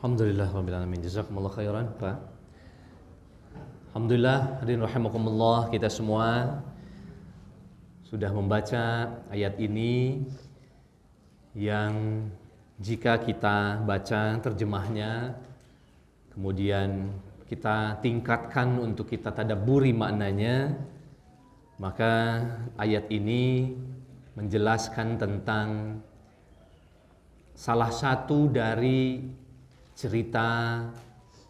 Alhamdulillah rabbil alamin. Jazakumullah khairan, Pak. Alhamdulillah, hadirin rahimakumullah, kita semua sudah membaca ayat ini yang jika kita baca terjemahnya, kemudian kita tingkatkan untuk kita tadabburi maknanya, maka ayat ini menjelaskan tentang salah satu dari cerita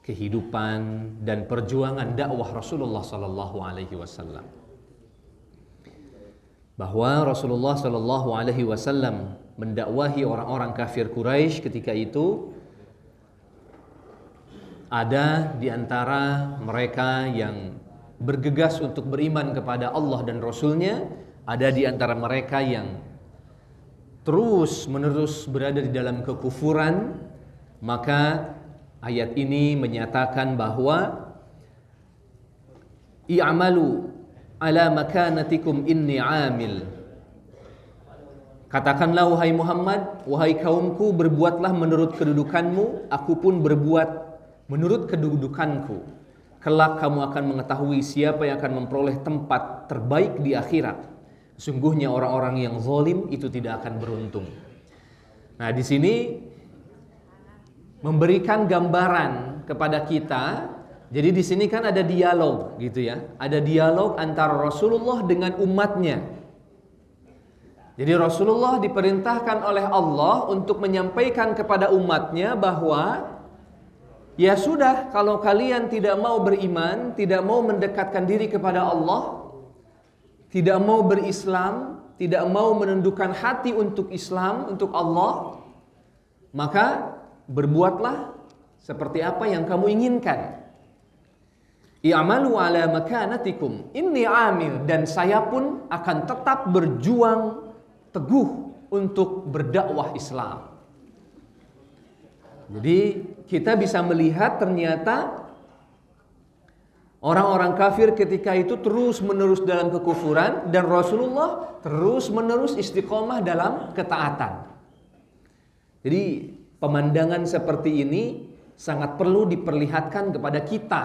kehidupan dan perjuangan dakwah Rasulullah sallallahu alaihi wasallam. Bahwa Rasulullah sallallahu alaihi wasallam mendakwahi orang-orang kafir Quraisy ketika itu, ada di antara mereka yang bergegas untuk beriman kepada Allah dan Rasul-Nya, ada di antara mereka yang terus-menerus berada di dalam kekufuran. Maka ayat ini menyatakan bahwa i'malu ala makanatikum inni amil. Katakanlah wahai Muhammad, wahai kaumku, berbuatlah menurut kedudukanmu, aku pun berbuat menurut kedudukanku. Kelak kamu akan mengetahui siapa yang akan memperoleh tempat terbaik di akhirat. Sungguhnya orang-orang yang zalim itu tidak akan beruntung. Nah, di sini memberikan gambaran kepada kita. Jadi di sini kan ada dialog gitu ya. Ada dialog antara Rasulullah dengan umatnya. Jadi Rasulullah diperintahkan oleh Allah untuk menyampaikan kepada umatnya bahwa ya sudah, kalau kalian tidak mau beriman, tidak mau mendekatkan diri kepada Allah, tidak mau berislam, tidak mau menundukkan hati untuk Islam, untuk Allah, maka berbuatlah seperti apa yang kamu inginkan. I'malu ala makanatikum inni amil, dan saya pun akan tetap berjuang teguh untuk berdakwah Islam. Jadi kita bisa melihat ternyata orang-orang kafir ketika itu terus-menerus dalam kekufuran, dan Rasulullah terus-menerus istiqomah dalam ketaatan. Jadi pemandangan seperti ini sangat perlu diperlihatkan kepada kita.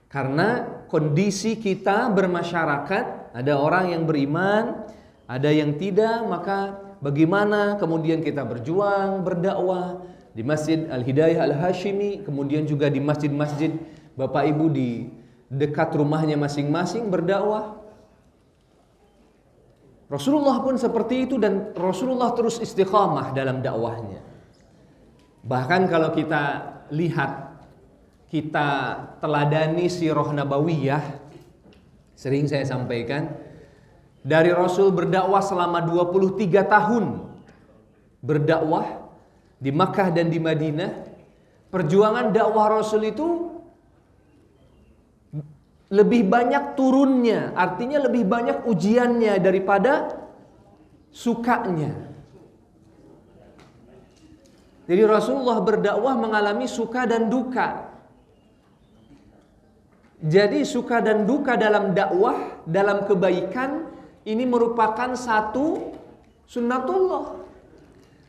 Karena kondisi kita bermasyarakat, ada orang yang beriman, ada yang tidak, maka bagaimana kemudian kita berjuang, berdakwah di Masjid Al-Hidayah Al-Hashimi, kemudian juga di masjid-masjid Bapak Ibu di dekat rumahnya masing-masing berdakwah. Rasulullah pun seperti itu, dan Rasulullah terus istiqamah dalam dakwahnya. Bahkan kalau kita lihat, kita teladani sirah nabawiyah, sering saya sampaikan, dari Rasul berdakwah selama 23 tahun berdakwah di Makkah dan di Madinah. Perjuangan dakwah Rasul itu lebih banyak turunnya, artinya lebih banyak ujiannya daripada sukanya. Jadi Rasulullah berdakwah mengalami suka dan duka. Jadi suka dan duka dalam dakwah, dalam kebaikan, ini merupakan satu sunnatullah.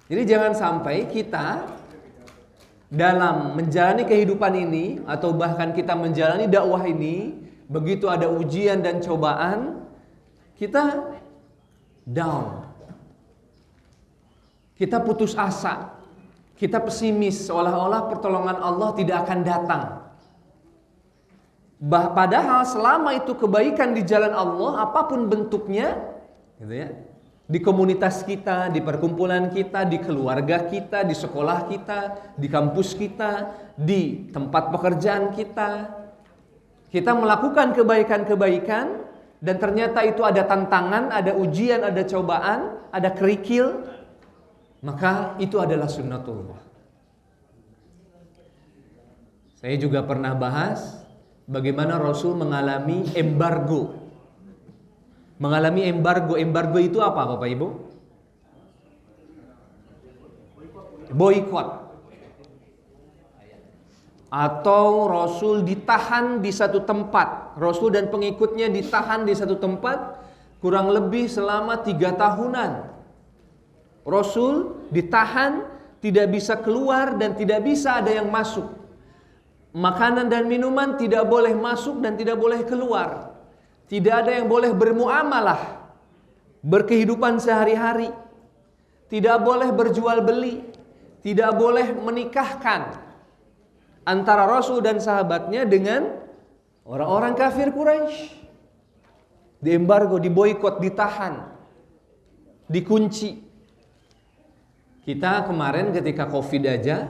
Jadi jangan sampai kita dalam menjalani kehidupan ini, atau bahkan kita menjalani dakwah ini, begitu ada ujian dan cobaan, kita down, kita putus asa, kita pesimis, seolah-olah pertolongan Allah tidak akan datang. Padahal selama itu kebaikan di jalan Allah, apapun bentuknya, gitu ya, di komunitas kita, di perkumpulan kita, di keluarga kita, di sekolah kita, di kampus kita, di tempat pekerjaan kita, kita melakukan kebaikan-kebaikan, dan ternyata itu ada tantangan, ada ujian, ada cobaan, ada kerikil, maka itu adalah sunnatullah. Saya juga pernah bahas bagaimana Rasul mengalami embargo. Mengalami embargo. Embargo itu apa, Bapak Ibu? Boikot. Atau Rasul ditahan di satu tempat. Rasul dan pengikutnya ditahan di satu tempat kurang lebih selama 3 tahunan. Rasul ditahan tidak bisa keluar dan tidak bisa ada yang masuk. Makanan dan minuman tidak boleh masuk dan tidak boleh keluar. Tidak ada yang boleh bermuamalah, berkehidupan sehari-hari. Tidak boleh berjual beli, tidak boleh menikahkan antara Rasul dan sahabatnya dengan orang-orang kafir Quraisy. Diembargo, diboikot, ditahan, dikunci. Kita kemarin ketika Covid aja,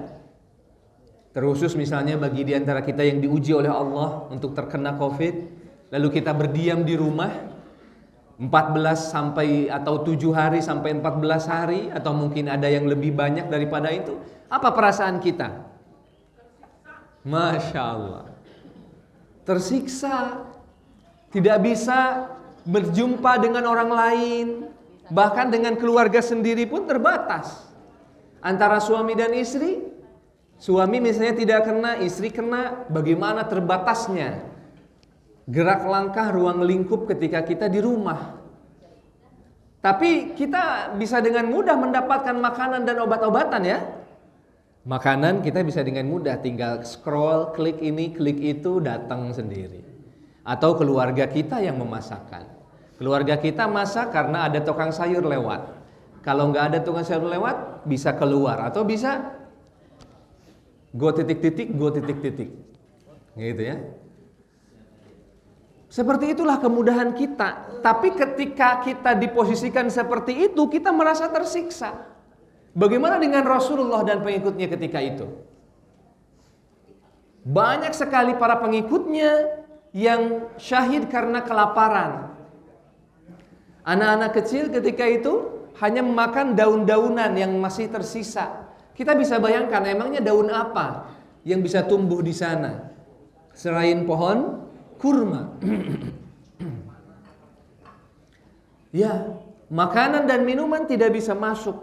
terkhusus misalnya bagi di antara kita yang diuji oleh Allah untuk terkena Covid, lalu kita berdiam di rumah 14 sampai atau 7 hari sampai 14 hari, atau mungkin ada yang lebih banyak daripada itu. Apa perasaan kita? Masya Allah, tersiksa, tidak bisa berjumpa dengan orang lain, bahkan dengan keluarga sendiri pun terbatas. Antara suami dan istri, suami misalnya tidak kena, istri kena, bagaimana terbatasnya gerak langkah ruang lingkup ketika kita di rumah. Tapi kita bisa dengan mudah mendapatkan makanan dan obat-obatan ya. Makanan kita bisa dengan mudah, tinggal scroll, klik ini, klik itu, datang sendiri. Atau keluarga kita yang memasakkan. Keluarga kita masak karena ada tukang sayur lewat. Kalau nggak ada tukang sayur lewat, bisa keluar atau bisa go titik-titik, go titik-titik, gitu ya. Seperti itulah kemudahan kita. Tapi ketika kita diposisikan seperti itu, kita merasa tersiksa. Bagaimana dengan Rasulullah dan pengikutnya ketika itu? Banyak sekali para pengikutnya yang syahid karena kelaparan. Anak-anak kecil ketika itu hanya memakan daun-daunan yang masih tersisa. Kita bisa bayangkan, emangnya daun apa yang bisa tumbuh di sana selain pohon kurma? Ya, makanan dan minuman tidak bisa masuk.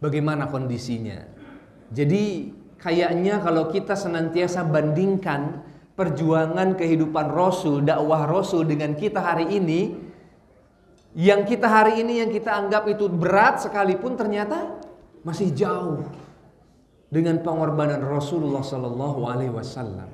Bagaimana kondisinya? Jadi kayaknya kalau kita senantiasa bandingkan perjuangan kehidupan Rasul, dakwah Rasul dengan kita hari ini, yang kita hari ini yang kita anggap itu berat sekalipun ternyata masih jauh dengan pengorbanan Rasulullah Sallallahu Alaihi Wasallam.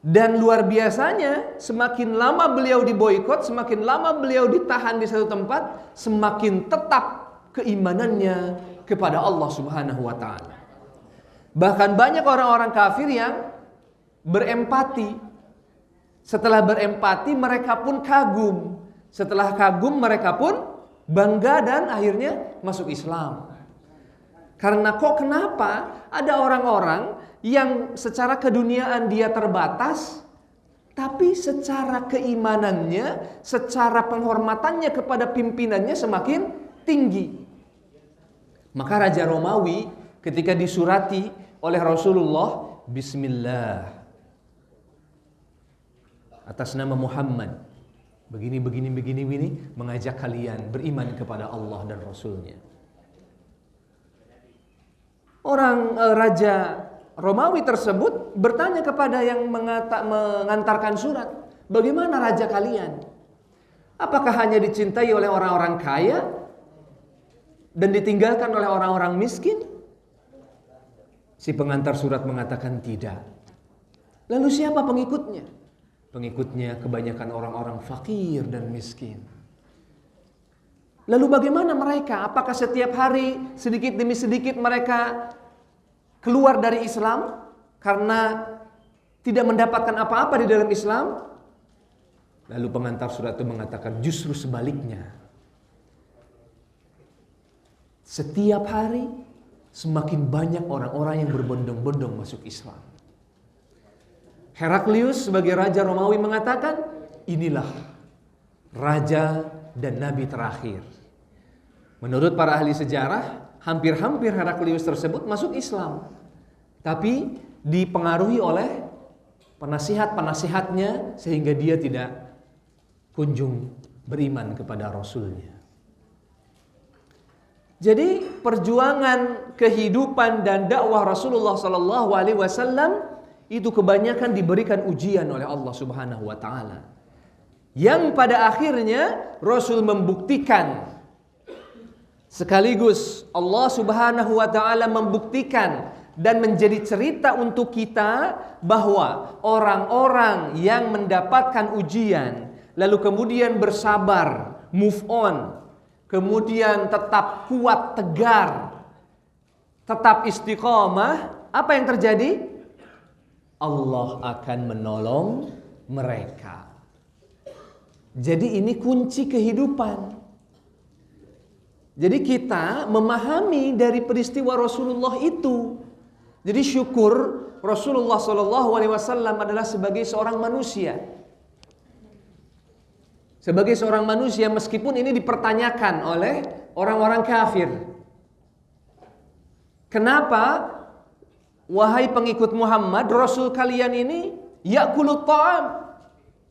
Dan luar biasanya, semakin lama beliau diboikot, semakin lama beliau ditahan di satu tempat, semakin tetap keimanannya kepada Allah Subhanahu Wa Taala. Bahkan banyak orang-orang kafir yang berempati. Setelah berempati, mereka pun kagum. Setelah kagum, mereka pun bangga dan akhirnya masuk Islam. Karena kenapa ada orang-orang yang secara keduniaan dia terbatas, tapi secara keimanannya, secara penghormatannya kepada pimpinannya semakin tinggi. Maka Raja Romawi ketika disurati oleh Rasulullah, Bismillah, atas nama Muhammad, begini, mengajak kalian beriman kepada Allah dan Rasulnya. Orang Raja Romawi tersebut bertanya kepada yang mengantarkan surat, bagaimana raja kalian? Apakah hanya dicintai oleh orang-orang kaya dan ditinggalkan oleh orang-orang miskin? Si pengantar surat mengatakan tidak. Lalu siapa pengikutnya? Pengikutnya kebanyakan orang-orang fakir dan miskin. Lalu bagaimana mereka? Apakah setiap hari sedikit demi sedikit mereka keluar dari Islam karena tidak mendapatkan apa-apa di dalam Islam? Lalu pengantar surat itu mengatakan justru sebaliknya. Setiap hari semakin banyak orang-orang yang berbondong-bondong masuk Islam. Heraklius sebagai Raja Romawi mengatakan, inilah Raja dan Nabi terakhir. Menurut para ahli sejarah, hampir-hampir Heraklius tersebut masuk Islam, tapi dipengaruhi oleh penasihat-penasihatnya sehingga dia tidak kunjung beriman kepada Rasulnya. Jadi perjuangan kehidupan dan dakwah Rasulullah Sallallahu Alaihi Wasallam itu kebanyakan diberikan ujian oleh Allah Subhanahu Wa Taala, yang pada akhirnya Rasul membuktikan Sekaligus Allah Subhanahu wa taala membuktikan dan menjadi cerita untuk kita bahwa orang-orang yang mendapatkan ujian lalu kemudian bersabar, move on, kemudian tetap kuat, tegar, tetap istiqomah, apa yang terjadi? Allah akan menolong mereka. Jadi ini kunci kehidupan. Jadi kita memahami dari peristiwa Rasulullah itu. Jadi syukur Rasulullah SAW adalah sebagai seorang manusia. Sebagai seorang manusia meskipun ini dipertanyakan oleh orang-orang kafir. Kenapa wahai pengikut Muhammad, Rasul kalian ini ya'kulut ta'am?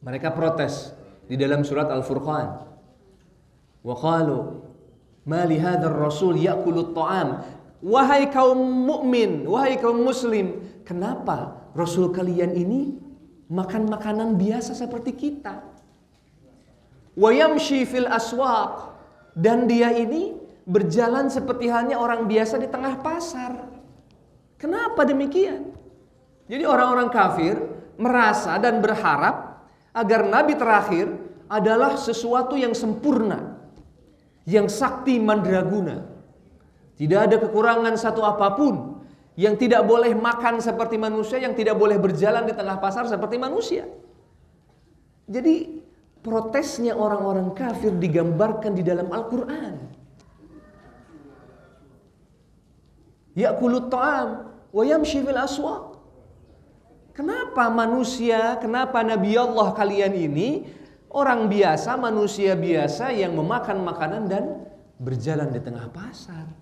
Mereka protes di dalam surat Al-Furqan. Wa qalu ma li hadzal rasul ya'kulut ta'am? Wahai kaum mukmin, wahai kaum muslim, kenapa Rasul kalian ini makan makanan biasa seperti kita? Wa yamshi fil aswaq, dan dia ini berjalan seperti halnya orang biasa di tengah pasar. Kenapa demikian? Jadi orang-orang kafir merasa dan berharap agar nabi terakhir adalah sesuatu yang sempurna, yang sakti mandraguna. Tidak ada kekurangan satu apapun, yang tidak boleh makan seperti manusia, yang tidak boleh berjalan di tengah pasar seperti manusia. Jadi protesnya orang-orang kafir digambarkan di dalam Al-Quran. Ya'kulut ta'am wa yamshi fil aswaq. Kenapa manusia, kenapa Nabi Allah kalian ini orang biasa, manusia biasa yang memakan makanan dan berjalan di tengah pasar?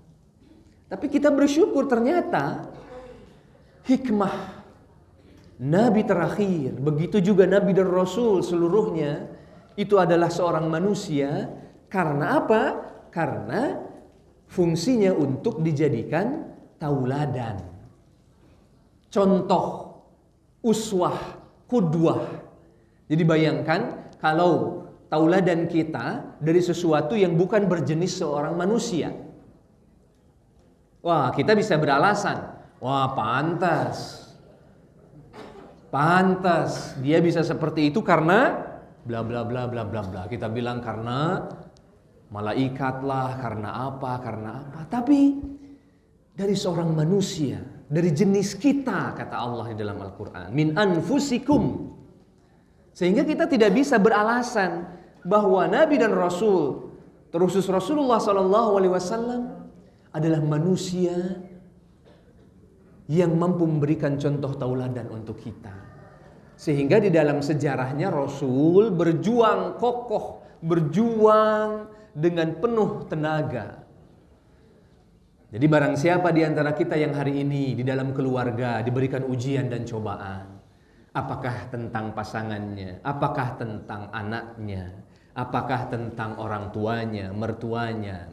Tapi kita bersyukur ternyata hikmah Nabi terakhir, begitu juga Nabi dan Rasul seluruhnya, itu adalah seorang manusia. Karena apa? Karena fungsinya untuk dijadikan tauladan, contoh, uswah, qudwah. Jadi bayangkan kalau tauladan kita dari sesuatu yang bukan berjenis seorang manusia. Wah, kita bisa beralasan, wah pantas dia bisa seperti itu karena bla bla bla bla bla bla. Kita bilang karena malaikat lah, karena apa. Tapi dari seorang manusia, dari jenis kita, kata Allah di dalam Al-Quran, min anfusikum. Sehingga kita tidak bisa beralasan bahwa Nabi dan Rasul, terusus Rasulullah SAW adalah manusia yang mampu memberikan contoh tauladan untuk kita. Sehingga di dalam sejarahnya Rasul berjuang kokoh, berjuang dengan penuh tenaga. Jadi barang siapa di antara kita yang hari ini di dalam keluarga diberikan ujian dan cobaan, apakah tentang pasangannya, apakah tentang anaknya, apakah tentang orang tuanya, mertuanya,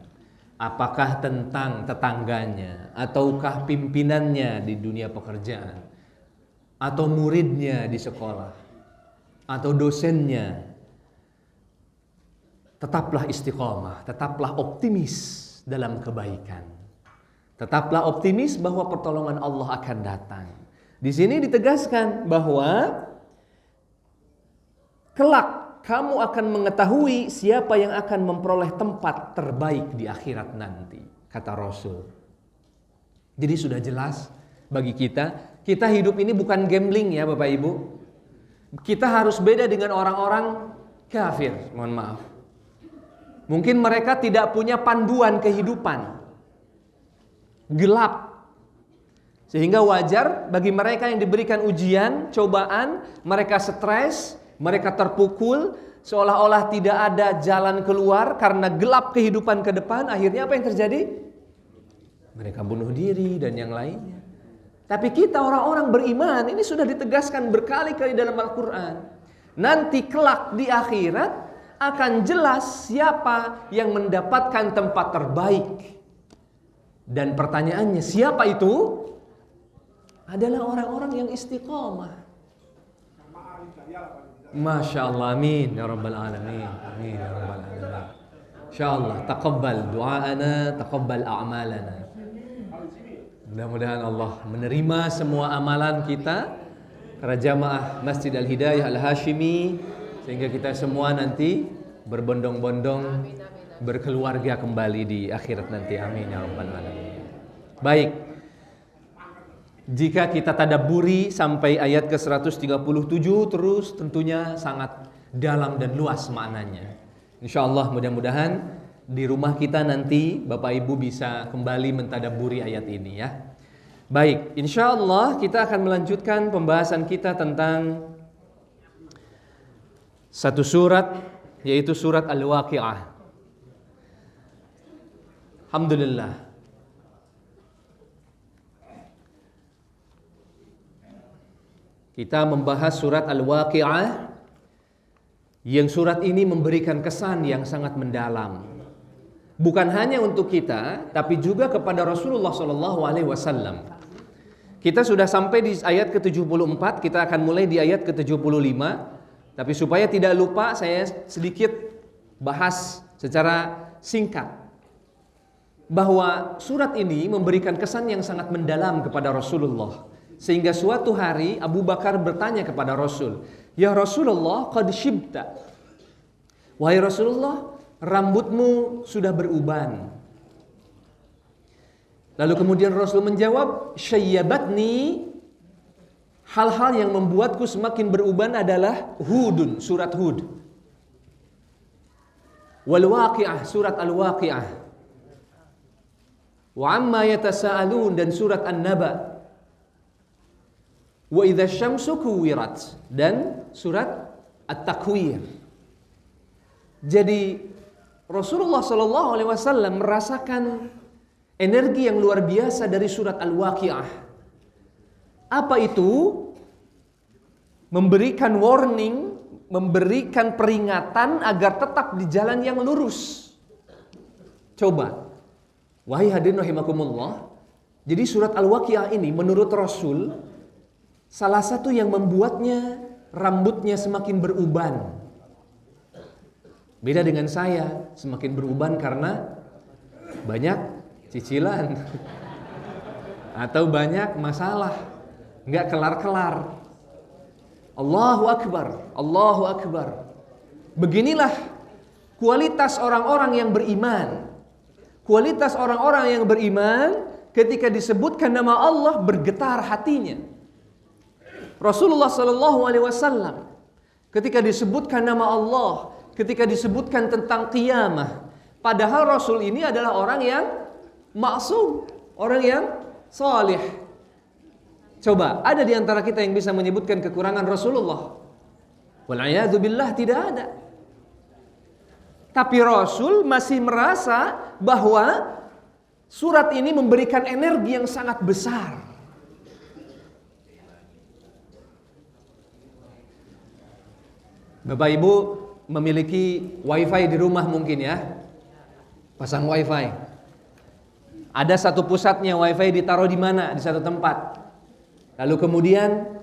apakah tentang tetangganya, ataukah pimpinannya di dunia pekerjaan, atau muridnya di sekolah, atau dosennya, tetaplah istiqomah, tetaplah optimis dalam kebaikan. Tetaplah optimis bahwa pertolongan Allah akan datang. Di sini ditegaskan bahwa kelak kamu akan mengetahui siapa yang akan memperoleh tempat terbaik di akhirat nanti, kata Rasul. Jadi sudah jelas bagi kita, kita hidup ini bukan gambling ya Bapak Ibu. Kita harus beda dengan orang-orang kafir, mohon maaf. Mungkin mereka tidak punya panduan kehidupan, gelap. Sehingga wajar bagi mereka yang diberikan ujian, cobaan, mereka stres, mereka terpukul, seolah-olah tidak ada jalan keluar karena gelap kehidupan ke depan. Akhirnya apa yang terjadi? Mereka bunuh diri dan yang lainnya. Tapi kita orang-orang beriman, ini sudah ditegaskan berkali-kali dalam Al-Quran. Nanti kelak di akhirat akan jelas siapa yang mendapatkan tempat terbaik. Dan pertanyaannya, siapa itu? Adalah orang-orang yang istiqomah. Masya Allah, amin ya Rabbal Alamin. Amin ya Rabbal Alamin. Insyaallah taqabbal du'aana, taqabbal a'malana. Mudah-mudahan Allah menerima semua amalan kita para jamaah Masjid Al-Hidayah Al-Hashimi, sehingga kita semua nanti berbondong-bondong berkeluarga kembali di akhirat nanti. Amin ya rabbal alamin. Baik. Jika kita tadabburi sampai ayat ke-137 terus, tentunya sangat dalam dan luas maknanya. Insyaallah mudah-mudahan di rumah kita nanti Bapak Ibu bisa kembali mentadabburi ayat ini ya. Baik, insyaallah kita akan melanjutkan pembahasan kita tentang satu surat, yaitu surat Al-Waqi'ah. Alhamdulillah. Kita membahas surat Al-Waqi'ah, yang surat ini memberikan kesan yang sangat mendalam. Bukan hanya untuk kita, tapi juga kepada Rasulullah SAW. Kita sudah sampai di ayat ke-74, kita akan mulai di ayat ke-75. Tapi supaya tidak lupa, saya sedikit bahas secara singkat bahwa surat ini memberikan kesan yang sangat mendalam kepada Rasulullah. Sehingga suatu hari Abu Bakar bertanya kepada Rasul, "Ya Rasulullah, qad shibta." Wahai Rasulullah, rambutmu sudah beruban. Lalu kemudian Rasul menjawab, "Syayyabatni." Hal-hal yang membuatku semakin beruban adalah Hudun, surat Hud. Wal Waqi'ah, surat Al-Waqi'ah. Wa amma yatasaalun, dan surat An-Naba. Wa idza syamsu kuwirat, dan surat At-Takwir. Jadi Rasulullah SAW merasakan energi yang luar biasa dari surat Al-Waqi'ah. Apa itu? Memberikan warning, memberikan peringatan agar tetap di jalan yang lurus. Coba, wahai hadirin rahimakumullah, jadi surat Al-Waqi'ah ini menurut Rasul salah satu yang membuatnya rambutnya semakin beruban. Beda dengan saya, semakin beruban karena banyak cicilan atau banyak masalah, nggak kelar-kelar. Allahu Akbar, Allahu Akbar. Beginilah kualitas orang-orang yang beriman. Kualitas orang-orang yang beriman ketika disebutkan nama Allah bergetar hatinya. Rasulullah SAW ketika disebutkan nama Allah, ketika disebutkan tentang qiyamah, padahal Rasul ini adalah orang yang maksum, orang yang salih. Coba, ada di antara kita yang bisa menyebutkan kekurangan Rasulullah? Wal'iyadzu billah, tidak ada. Tapi Rasul masih merasa bahwa surat ini memberikan energi yang sangat besar. Bapak Ibu memiliki wifi di rumah mungkin ya. Pasang wifi. Ada satu pusatnya, wifi ditaruh di mana? Di satu tempat. Lalu kemudian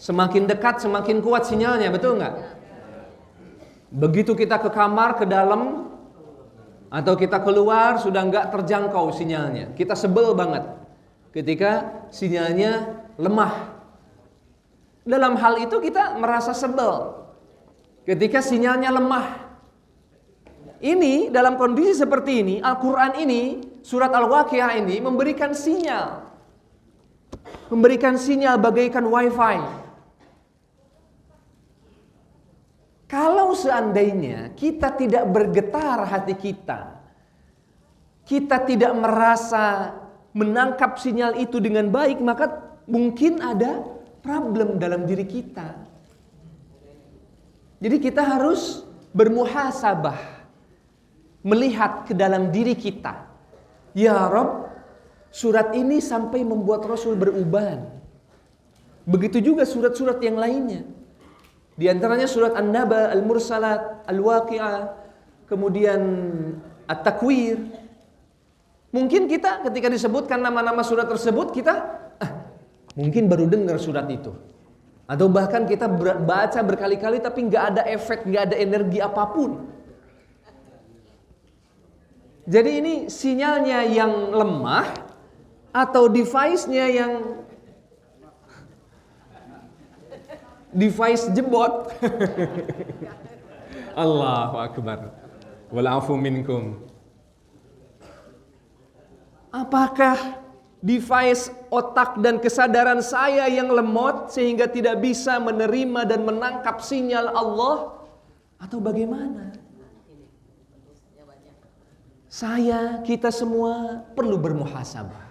semakin dekat semakin kuat sinyalnya, betul nggak? Begitu kita ke kamar, ke dalam, atau kita keluar sudah nggak terjangkau sinyalnya. Kita sebel banget ketika sinyalnya lemah. Dalam hal itu kita merasa sebel ketika sinyalnya lemah. Ini dalam kondisi seperti ini, Al-Quran ini, surat Al-Waqi'ah ini memberikan sinyal. Memberikan sinyal bagaikan wifi. Kalau seandainya kita tidak bergetar hati kita, kita tidak merasa menangkap sinyal itu dengan baik, maka mungkin ada problem dalam diri kita. Jadi kita harus bermuhasabah, melihat ke dalam diri kita. Ya Rabb, surat ini sampai membuat Rasul beruban. Begitu juga surat-surat yang lainnya. Di antaranya surat An-Naba, Al-Mursalat, Al-Waqi'ah, kemudian At-Takwir. Mungkin kita ketika disebutkan nama-nama surat tersebut, kita mungkin baru dengar surat itu. Atau bahkan kita baca berkali-kali tapi nggak ada efek, nggak ada energi apapun. Jadi ini sinyalnya yang lemah atau device-nya yang device jebot. Allahu Akbar. Wal afu minkum. Apakah device otak dan kesadaran saya yang lemot sehingga tidak bisa menerima dan menangkap sinyal Allah, atau bagaimana? Kita semua perlu bermuhasabah.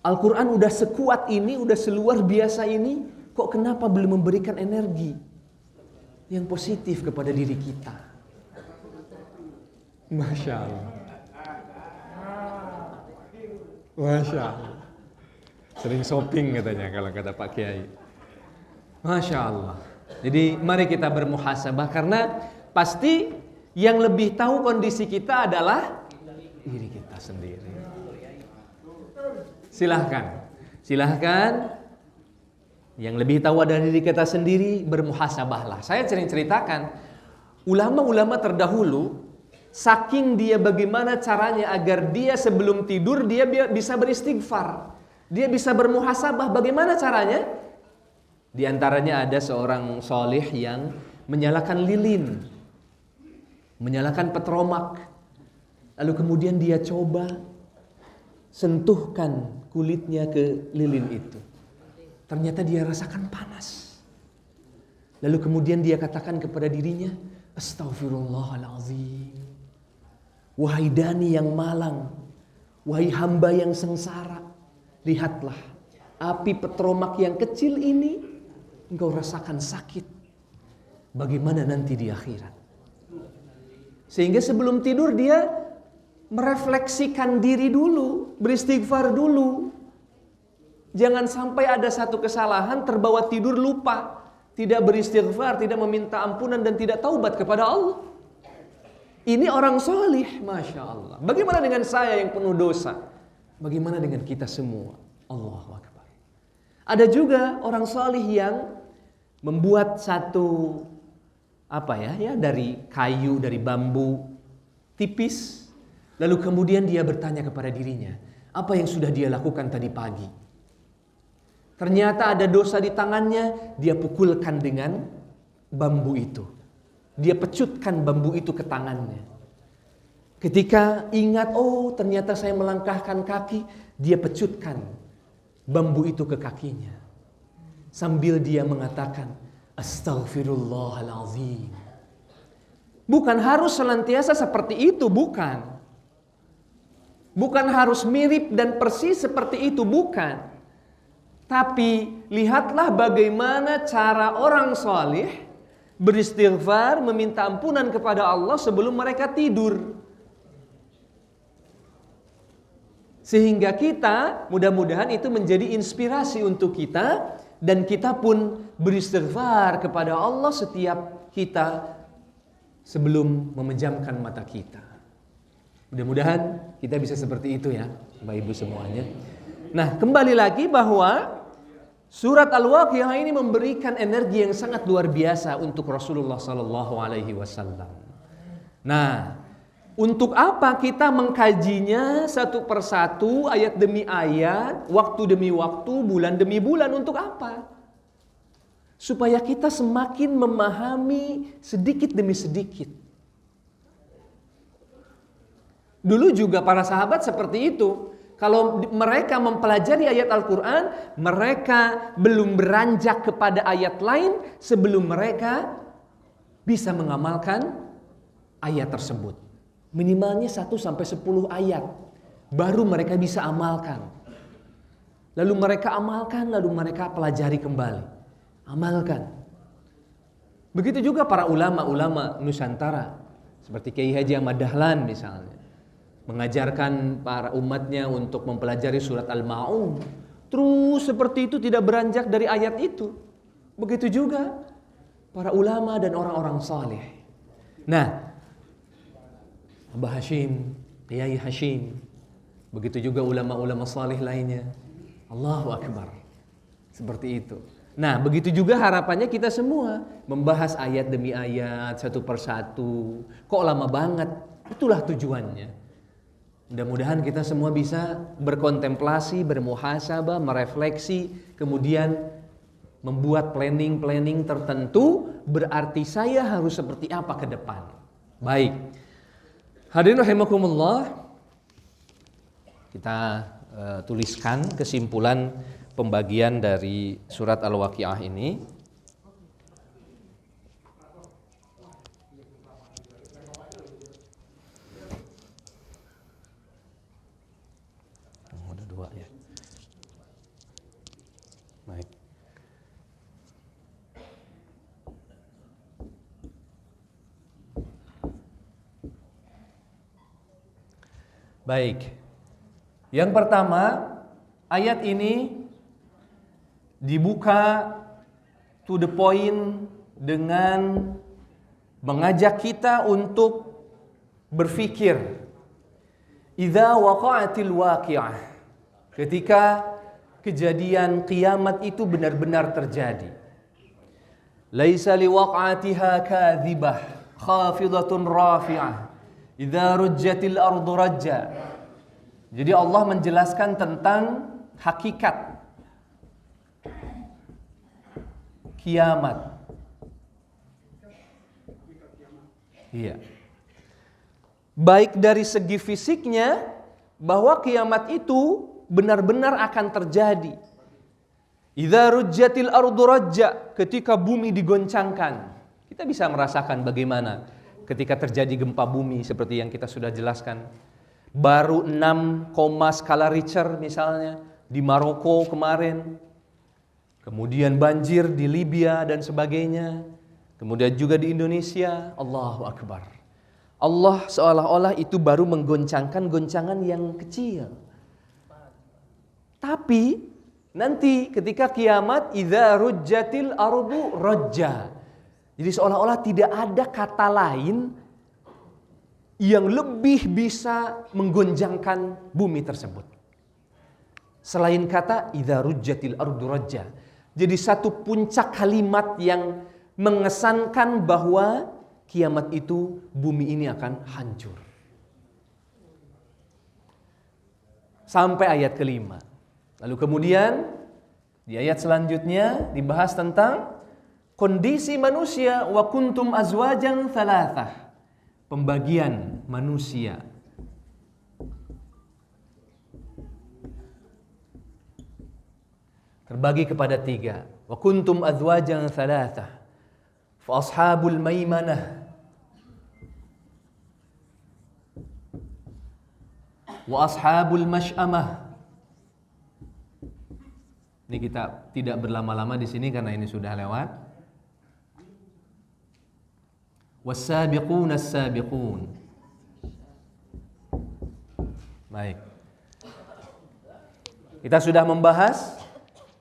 Al-Quran udah sekuat ini, udah seluar biasa ini, kok kenapa belum memberikan energi yang positif kepada diri kita? Masya Allah. Masya Allah. Sering shopping katanya kalau kata Pak Kiai. Masya Allah. Jadi mari kita bermuhasabah, karena pasti yang lebih tahu kondisi kita adalah diri kita sendiri. Silahkan. Yang lebih tahu adalah diri kita sendiri, bermuhasabahlah. Saya sering ceritakan, ulama-ulama terdahulu, saking dia bagaimana caranya agar dia sebelum tidur dia bisa beristighfar, dia bisa bermuhasabah. Bagaimana caranya? Di antaranya ada seorang soleh yang menyalakan lilin, menyalakan petromak, lalu kemudian dia coba sentuhkan kulitnya ke lilin itu. Ternyata dia rasakan panas. Lalu kemudian dia katakan kepada dirinya, Astaghfirullahaladzim. Wahai Dani yang malang, wahai hamba yang sengsara, lihatlah api petromak yang kecil ini engkau rasakan sakit. Bagaimana nanti di akhirat? Sehingga sebelum tidur dia merefleksikan diri dulu, beristighfar dulu. Jangan sampai ada satu kesalahan terbawa tidur lupa, tidak beristighfar, tidak meminta ampunan dan tidak taubat kepada Allah. Ini orang solih, Masya Allah. Bagaimana dengan saya yang penuh dosa? Bagaimana dengan kita semua? Allahu Akbar. Ada juga orang solih yang membuat satu dari kayu, dari bambu tipis. Lalu kemudian dia bertanya kepada dirinya, apa yang sudah dia lakukan tadi pagi? Ternyata ada dosa di tangannya, dia pukulkan dengan bambu itu. Dia pecutkan bambu itu ke tangannya. Ketika ingat, oh ternyata saya melangkahkan kaki, dia pecutkan bambu itu ke kakinya. Sambil dia mengatakan, Astaghfirullahaladzim. Bukan harus senantiasa seperti itu, bukan. Bukan harus mirip dan persis seperti itu, bukan. Tapi lihatlah bagaimana cara orang saleh beristighfar, meminta ampunan kepada Allah sebelum mereka tidur. Sehingga kita, mudah-mudahan itu menjadi inspirasi untuk kita, dan kita pun beristighfar kepada Allah setiap kita sebelum memejamkan mata kita. Mudah-mudahan kita bisa seperti itu ya, Bapak Ibu semuanya. Nah, kembali lagi bahwa surat Al-Waqiah ini memberikan energi yang sangat luar biasa untuk Rasulullah sallallahu alaihi wasallam. Nah, untuk apa kita mengkajinya satu persatu, ayat demi ayat, waktu demi waktu, bulan demi bulan? Untuk apa? Supaya kita semakin memahami sedikit demi sedikit. Dulu juga para sahabat seperti itu. Kalau mereka mempelajari ayat Al-Quran, mereka belum beranjak kepada ayat lain sebelum mereka bisa mengamalkan ayat tersebut. Minimalnya 1-10 ayat baru mereka bisa amalkan. Lalu mereka amalkan, lalu mereka pelajari kembali. Amalkan. Begitu juga para ulama-ulama Nusantara, seperti Kiai Haji Ahmad Dahlan misalnya, mengajarkan para umatnya untuk mempelajari surat Al-Ma'un. Terus seperti itu, tidak beranjak dari ayat itu. Begitu juga para ulama dan orang-orang saleh. Nah, Abah Hashim, Kiai Hashim, begitu juga ulama-ulama saleh lainnya. Allahu Akbar. Seperti itu. Nah, begitu juga harapannya kita semua membahas ayat demi ayat, satu persatu. Kok lama banget? Itulah tujuannya. Mudah-mudahan kita semua bisa berkontemplasi, bermuhasabah, merefleksi, kemudian membuat planning tertentu, berarti saya harus seperti apa ke depan. Baik. Hadirin rahimakumullah, kita tuliskan kesimpulan pembagian dari surat Al-Waqiah ini. Ada dua ya. Baik. Baik. Yang pertama, ayat ini dibuka to the point dengan mengajak kita untuk berpikir. Idza waqa'atil waqi'ah. Ketika kejadian kiamat itu benar-benar terjadi. Laisa liwaq'atiha kadhibah, khafidatun rafi'ah. Idza rujjatil ardu rajja. Jadi Allah menjelaskan tentang hakikat kiamat. Iya. Baik dari segi fisiknya, bahwa kiamat itu benar-benar akan terjadi. Idza rujjatil ardu rajja, ketika bumi digoncangkan. Kita bisa merasakan bagaimana ketika terjadi gempa bumi seperti yang kita sudah jelaskan. Baru 6, skala Richter misalnya di Maroko kemarin. Kemudian banjir di Libya dan sebagainya. Kemudian juga di Indonesia. Allahu Akbar. Allah seolah-olah itu baru menggoncangkan goncangan yang kecil. Tapi nanti ketika kiamat, idza rujjatil ardu rajja. Jadi seolah-olah tidak ada kata lain yang lebih bisa menggonjangkan bumi tersebut selain kata idza rujjatil ardu rajja. Jadi satu puncak kalimat yang mengesankan bahwa kiamat itu bumi ini akan hancur. Sampai ayat kelima. Lalu kemudian di ayat selanjutnya dibahas tentang kondisi manusia, wa kuntum azwajan thalathah. Pembagian manusia. Terbagi kepada 3. Wa kuntum azwajan thalathah. Fa ashabul maimanah wa ashabul mash'amah. Ini kita tidak berlama-lama di sini karena ini sudah lewat. Was-sabiqun as-sabiqun. Baik. Kita sudah membahas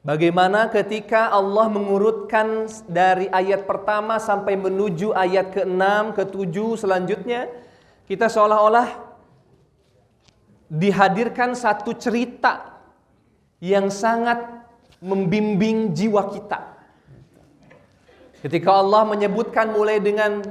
bagaimana ketika Allah mengurutkan dari ayat pertama sampai menuju ayat ke-6, ke-7 selanjutnya, kita seolah-olah dihadirkan satu cerita yang sangat membimbing jiwa kita. Ketika Allah menyebutkan mulai dengan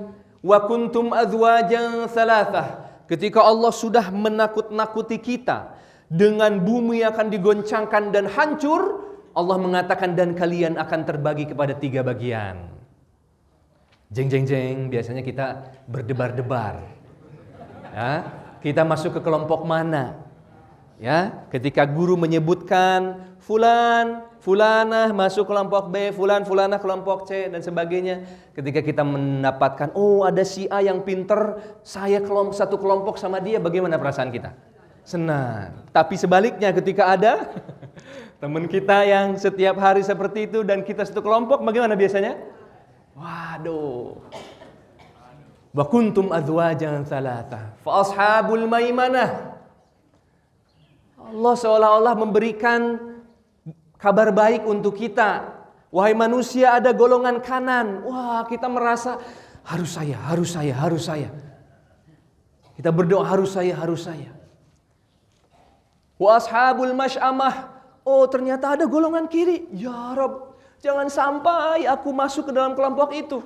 wa kuntum azwajan thalathah, ketika Allah sudah menakut-nakuti kita dengan bumi akan digoncangkan dan hancur, Allah mengatakan dan kalian akan terbagi kepada 3 bagian. Jeng jeng jeng, biasanya kita berdebar-debar. Ya, kita masuk ke kelompok mana? Ya, ketika guru menyebutkan fulan, fulanah masuk kelompok B, fulan, fulanah kelompok C dan sebagainya. Ketika kita mendapatkan, oh ada si A yang pinter, saya satu kelompok sama dia, bagaimana perasaan kita? Senang. Tapi sebaliknya ketika ada teman kita yang setiap hari seperti itu dan kita satu kelompok, bagaimana biasanya? Waduh. Wa kuntum azwajan thalathah fa ashabul maimanah. Allah seolah-olah memberikan kabar baik untuk kita. Wahai manusia, ada golongan kanan. Wah, kita merasa harus saya. Kita berdoa harus saya. Wa ashabul mash'amah. Oh, ternyata ada golongan kiri. Ya Rabb, jangan sampai aku masuk ke dalam kelompok itu.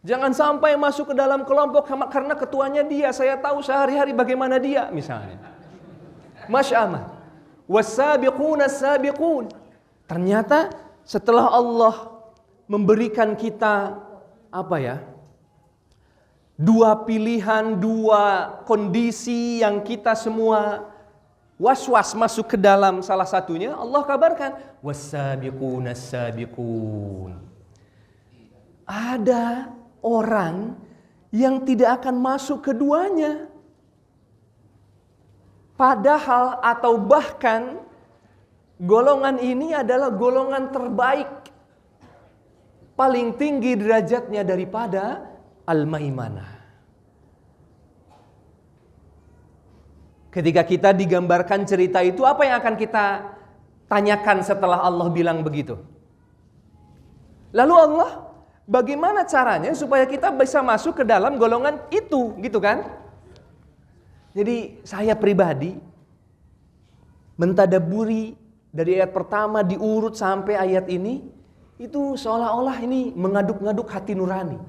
Jangan sampai masuk ke dalam kelompok karena ketuanya dia. Saya tahu sehari-hari bagaimana dia misalnya. Masya'amah. Was-sabiquna as-sabiqun. Ternyata setelah Allah memberikan kita dua pilihan, dua kondisi yang kita semua was-was masuk ke dalam salah satunya, Allah kabarkan was-sabiquna as-sabiqun. Ada orang yang tidak akan masuk keduanya. Padahal atau bahkan golongan ini adalah golongan terbaik, paling tinggi derajatnya daripada al-maimanah. Ketika kita digambarkan cerita itu, apa yang akan kita tanyakan setelah Allah bilang begitu? Lalu Allah, bagaimana caranya supaya kita bisa masuk ke dalam golongan itu, gitu kan? Jadi saya pribadi mentadaburi dari ayat pertama diurut sampai ayat ini, itu seolah-olah ini mengaduk-ngaduk hati nurani.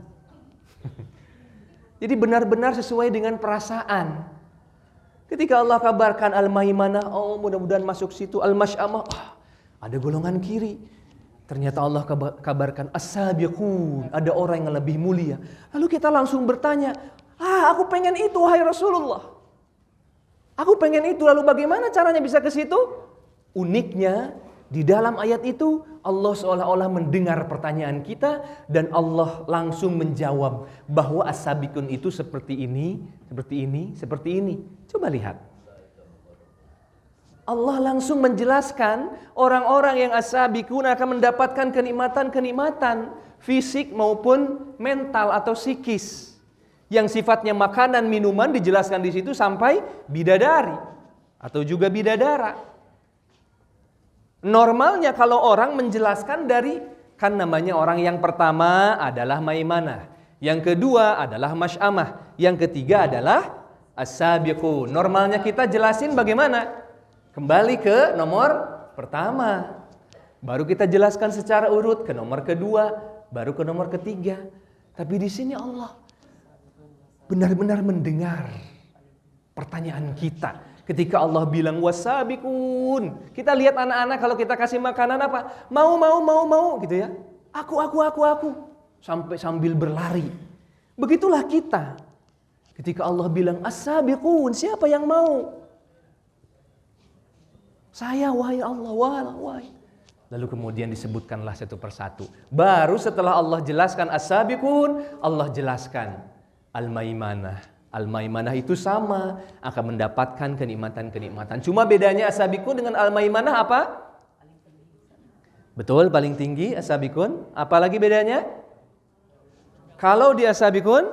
Jadi benar-benar sesuai dengan perasaan. Ketika Allah kabarkan al-maimanah, oh mudah-mudahan masuk situ. Al-masy'amah, ada golongan kiri. Ternyata Allah kabarkan as-sabiqun, ada orang yang lebih mulia. Lalu kita langsung bertanya, aku pengen itu wahai Rasulullah. Aku pengen itu, lalu bagaimana caranya bisa ke situ? Uniknya di dalam ayat itu Allah seolah-olah mendengar pertanyaan kita dan Allah langsung menjawab bahwa as-sabiqun itu seperti ini, seperti ini, seperti ini. Coba lihat. Allah langsung menjelaskan orang-orang yang as-sabiqun akan mendapatkan kenikmatan-kenikmatan fisik maupun mental atau psikis. Yang sifatnya makanan, minuman dijelaskan di situ sampai bidadari atau juga bidadara. Normalnya kalau orang menjelaskan dari, kan namanya orang yang pertama adalah maimanah, yang kedua adalah masy'amah, yang ketiga adalah as-sabiqun. Normalnya kita jelasin bagaimana? Kembali ke nomor pertama. Baru kita jelaskan secara urut ke nomor kedua, baru ke nomor ketiga. Tapi di sini Allah benar-benar mendengar pertanyaan kita. Ketika Allah bilang wasabiqun, kita lihat anak-anak kalau kita kasih makanan apa? Mau gitu ya. Aku. Sambil berlari. Begitulah kita. Ketika Allah bilang as-sabiqun, siapa yang mau? Saya, wahai Allah, wahai. Lalu kemudian disebutkanlah satu persatu. Baru setelah Allah jelaskan as-sabiqun, Allah jelaskan al-maimanah. Al-maimanah itu sama, akan mendapatkan kenikmatan-kenikmatan. Cuma bedanya as-sabiqun dengan al-maimanah apa? Betul, paling tinggi as-sabiqun. Apalagi bedanya? Kalau di as-sabiqun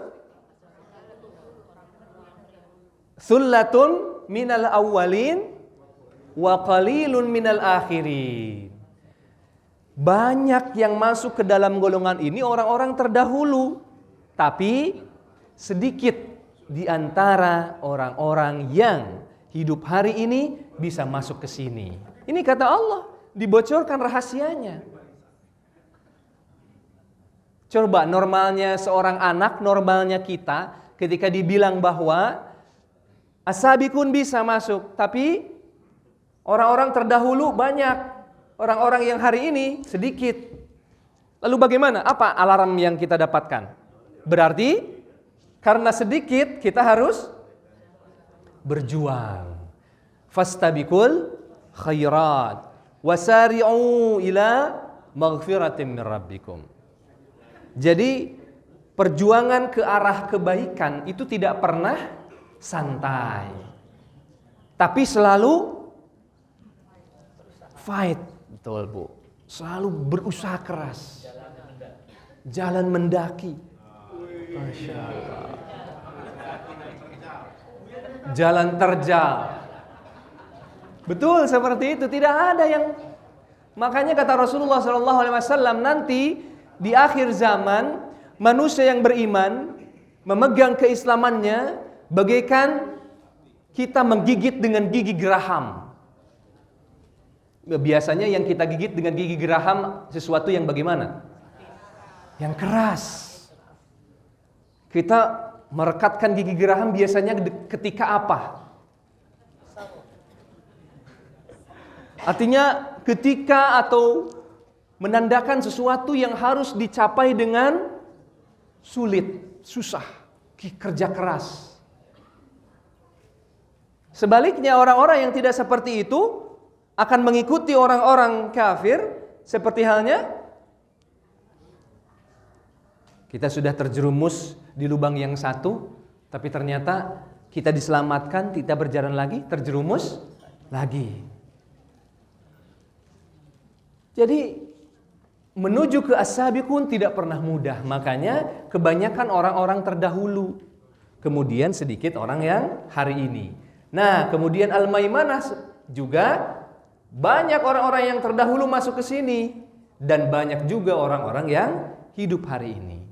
sullatun minal awwalin wa qalilun minal akhirin. Banyak yang masuk ke dalam golongan ini orang-orang terdahulu, tapi sedikit di antara orang-orang yang hidup hari ini bisa masuk ke sini. Ini kata Allah, dibocorkan rahasianya. Coba normalnya seorang anak, normalnya kita, ketika dibilang bahwa as-sabiqun bisa masuk, tapi orang-orang terdahulu banyak, orang-orang yang hari ini sedikit. Lalu bagaimana? Apa alarm yang kita dapatkan? Berarti karena sedikit kita harus berjuang. Fastabiqul khairat wasari'u ila maghfiratin min rabbikum. Jadi perjuangan ke arah kebaikan itu tidak pernah santai. Tapi selalu fight, betul Bu. Selalu berusaha keras. Jalan mendaki. Masya Allah. Jalan terjal. Betul seperti itu. Tidak ada yang, makanya kata Rasulullah SAW, nanti di akhir zaman manusia yang beriman memegang keislamannya bagaikan kita menggigit dengan gigi geraham. Biasanya yang kita gigit dengan gigi geraham sesuatu yang bagaimana? Yang keras. Kita merekatkan gigi geraham biasanya ketika apa? Artinya ketika atau menandakan sesuatu yang harus dicapai dengan sulit, susah, kerja keras. Sebaliknya orang-orang yang tidak seperti itu akan mengikuti orang-orang kafir seperti halnya kita sudah terjerumus di lubang yang satu, tapi ternyata kita diselamatkan, kita berjalan lagi, terjerumus lagi. Jadi menuju ke as-sabiqun tidak pernah mudah. Makanya kebanyakan orang-orang terdahulu, kemudian sedikit orang yang hari ini. Nah, kemudian al-maimanah juga banyak orang-orang yang terdahulu masuk ke sini dan banyak juga orang-orang yang hidup hari ini.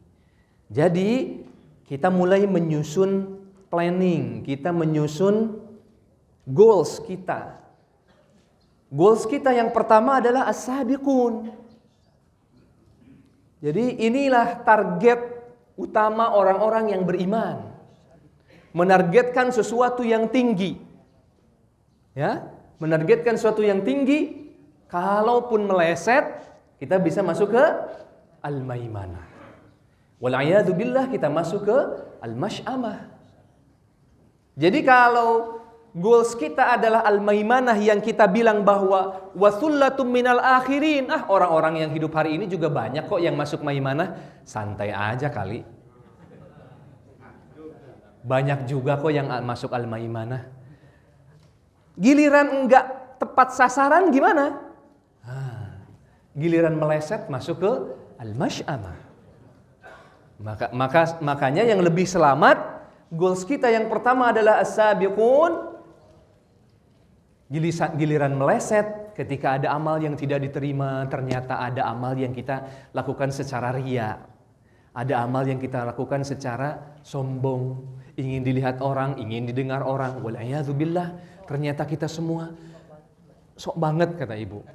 Jadi kita mulai menyusun planning, kita menyusun goals kita. Goals kita yang pertama adalah as-sabiqun. Jadi inilah target utama orang-orang yang beriman. Menargetkan sesuatu yang tinggi. Ya, menargetkan sesuatu yang tinggi, kalaupun meleset, kita bisa masuk ke al-maimanah. Wal'iyadu billah, kita masuk ke al-mash'amah. Jadi kalau goals kita adalah al-maimanah yang kita bilang bahwa wasullatum minal akhirin. Orang-orang yang hidup hari ini juga banyak kok yang masuk maimanah. Santai aja kali. Banyak juga kok yang masuk al-maimanah. Giliran enggak tepat sasaran gimana? Giliran meleset masuk ke al-mash'amah. Makanya yang lebih selamat, goals kita yang pertama adalah as-sabiqun. Giliran meleset ketika ada amal yang tidak diterima, ternyata ada amal yang kita lakukan secara riya. Ada amal yang kita lakukan secara sombong, ingin dilihat orang, ingin didengar orang. Wal'iyadzubillah, ternyata kita semua sok banget kata ibu.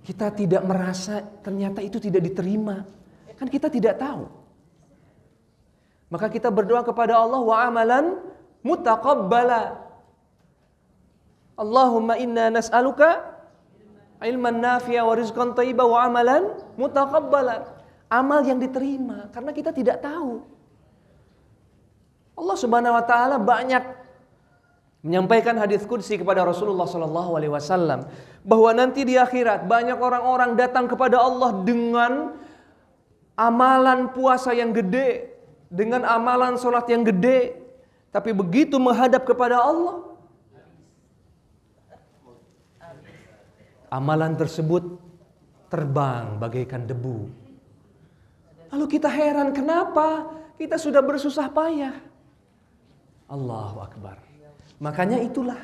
Kita tidak merasa ternyata itu tidak diterima. Kan kita tidak tahu. Maka kita berdoa kepada Allah, wa amalan mutaqabbala. Allahumma inna nas'aluka ilman nafi'a wa rizqan thayyiban wa amalan mutaqabbala. Amal yang diterima karena kita tidak tahu. Allah Subhanahu wa taala banyak menyampaikan hadis qudsi kepada Rasulullah sallallahu alaihi wasallam bahwa nanti di akhirat banyak orang-orang datang kepada Allah dengan amalan puasa yang gede, dengan amalan salat yang gede, tapi begitu menghadap kepada Allah, amalan tersebut terbang bagaikan debu. Lalu kita heran, kenapa kita sudah bersusah payah? Allahu Akbar. Makanya itulah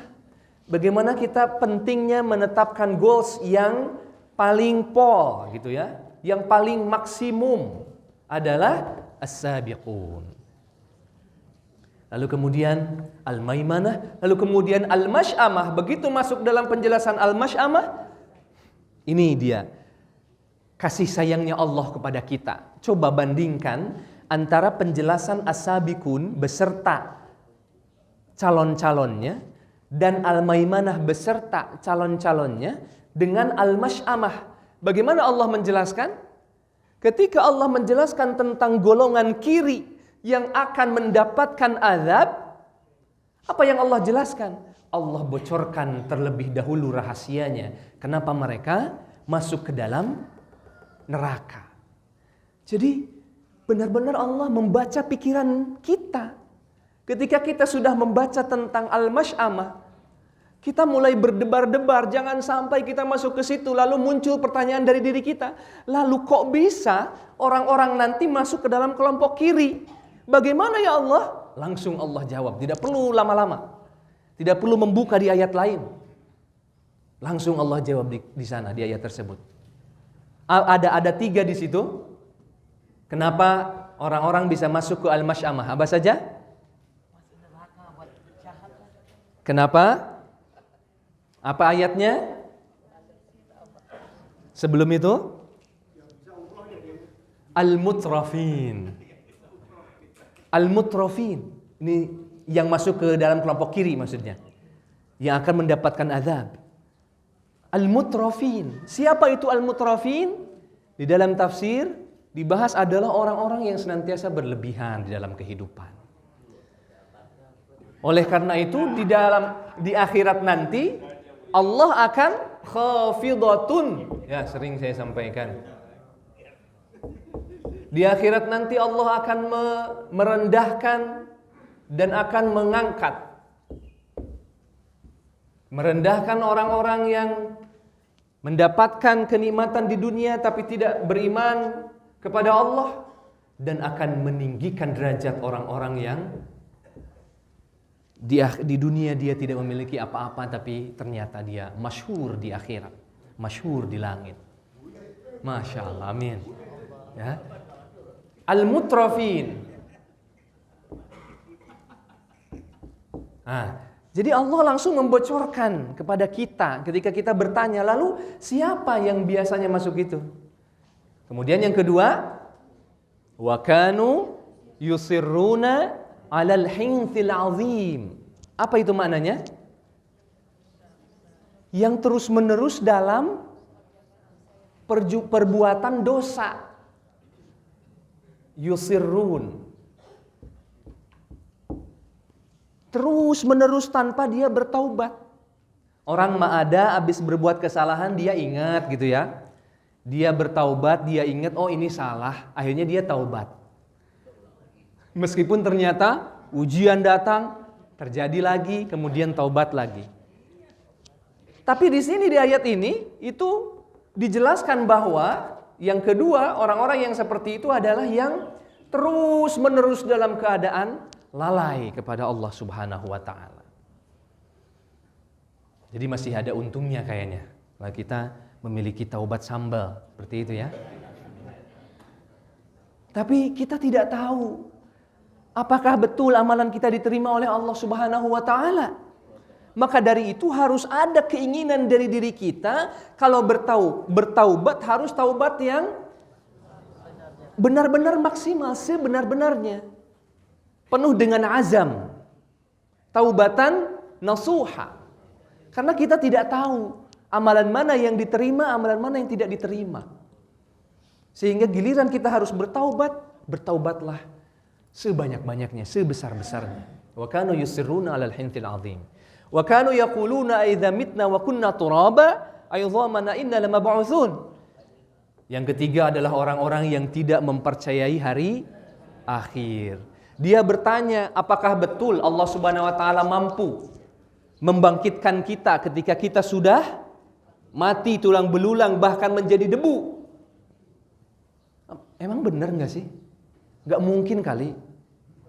bagaimana kita pentingnya menetapkan goals yang paling pol gitu ya. Yang paling maksimum adalah as-sabiqun. Lalu kemudian al-maimanah, lalu kemudian al-mash'amah. Begitu masuk dalam penjelasan al-mash'amah, ini dia kasih sayangnya Allah kepada kita. Coba bandingkan antara penjelasan as-sabiqun beserta calon-calonnya dan al-maimanah beserta calon-calonnya dengan al-mash'amah. Bagaimana Allah menjelaskan? Ketika Allah menjelaskan tentang golongan kiri yang akan mendapatkan azab, apa yang Allah jelaskan? Allah bocorkan terlebih dahulu rahasianya. Kenapa mereka masuk ke dalam neraka. Jadi benar-benar Allah membaca pikiran kita. Ketika kita sudah membaca tentang al-mash'amah, kita mulai berdebar-debar, jangan sampai kita masuk ke situ lalu muncul pertanyaan dari diri kita. Lalu kok bisa orang-orang nanti masuk ke dalam kelompok kiri? Bagaimana ya Allah? Langsung Allah jawab, tidak perlu lama-lama. Tidak perlu membuka di ayat lain. Langsung Allah jawab di sana, di ayat tersebut. Ada 3 di situ. Kenapa orang-orang bisa masuk ke al-mash'amah? Apa saja? Kenapa? Apa ayatnya? Sebelum itu? Al-mutrafin. Al-mutrafin, ini yang masuk ke dalam kelompok kiri maksudnya, yang akan mendapatkan azab. Al-mutrafin, siapa itu al-mutrafin? Di dalam tafsir dibahas adalah orang-orang yang senantiasa berlebihan di dalam kehidupan. Oleh karena itu di akhirat nanti Allah akan khafidatun, ya sering saya sampaikan. Di akhirat nanti Allah akan merendahkan dan akan merendahkan orang-orang yang mendapatkan kenikmatan di dunia tapi tidak beriman kepada Allah, dan akan meninggikan derajat orang-orang yang di dunia dia tidak memiliki apa-apa tapi ternyata dia masyhur di akhirat, masyhur di langit. Masya Allah, amin. Ya. Al-mutrafin. Jadi Allah langsung membocorkan kepada kita ketika kita bertanya, lalu siapa yang biasanya masuk itu? Kemudian yang kedua, wa kanu yusirruna 'alal hinthil 'azim. Apa itu maknanya? Yang terus-menerus dalam perbuatan dosa. Yusirrun, terus menerus tanpa dia bertaubat. Orang ada habis berbuat kesalahan dia ingat gitu ya, dia bertaubat, dia ingat oh ini salah, akhirnya dia taubat. Meskipun ternyata ujian datang, terjadi lagi, kemudian taubat lagi. Tapi di sini di ayat ini itu dijelaskan bahwa yang kedua, orang-orang yang seperti itu adalah yang terus-menerus dalam keadaan lalai kepada Allah Subhanahu wa taala. Jadi masih ada untungnya kayaknya kalau kita memiliki taubat sambal seperti itu ya. Tapi kita tidak tahu apakah betul amalan kita diterima oleh Allah Subhanahu wa taala. Maka dari itu harus ada keinginan dari diri kita, kalau bertaubat harus taubat yang benar-benar maksimal, sebenar-benarnya. Penuh dengan azam. Taubatan nasuha. Karena kita tidak tahu amalan mana yang diterima, amalan mana yang tidak diterima. Sehingga giliran kita harus bertaubat, bertaubatlah sebanyak-banyaknya, sebesar-besarnya. Wa kanu yusirruna 'alal hinthil 'azim. Wa kanu yaquluna idza mitna wa kunna turaba aidhamana inna lamab'utsun. Yang ketiga adalah orang-orang yang tidak mempercayai hari akhir. Dia bertanya, apakah betul Allah Subhanahu wa taala mampu membangkitkan kita ketika kita sudah mati tulang belulang bahkan menjadi debu? Emang benar enggak sih? Enggak mungkin kali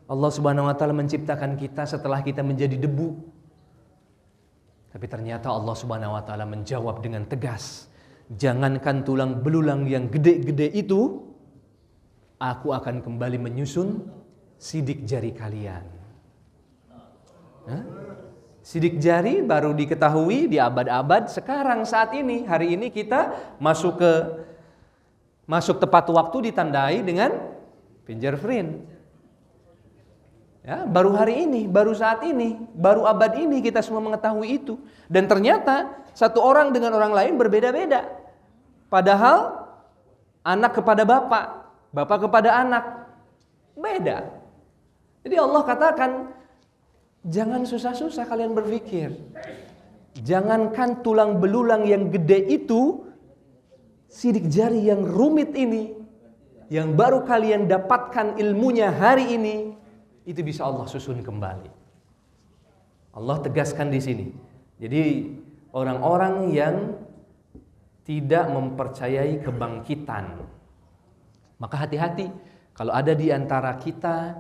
Allah Subhanahu wa taala menciptakan kita setelah kita menjadi debu. Tapi ternyata Allah Subhanahu wa taala menjawab dengan tegas, jangankan tulang belulang yang gede-gede itu, aku akan kembali menyusun sidik jari kalian. Sidik jari baru diketahui di abad-abad sekarang, saat ini, hari ini kita masuk tepat waktu ditandai dengan fingerprint. Ya, baru hari ini, baru saat ini, baru abad ini kita semua mengetahui itu. Dan ternyata satu orang dengan orang lain berbeda-beda. Padahal anak kepada bapak, bapak kepada anak, beda. Jadi Allah katakan, jangan susah-susah kalian berpikir. Jangankan tulang belulang yang gede itu, sidik jari yang rumit ini, yang baru kalian dapatkan ilmunya hari ini, itu bisa Allah susun kembali. Allah tegaskan di sini. Jadi orang-orang yang tidak mempercayai kebangkitan, maka hati-hati kalau ada di antara kita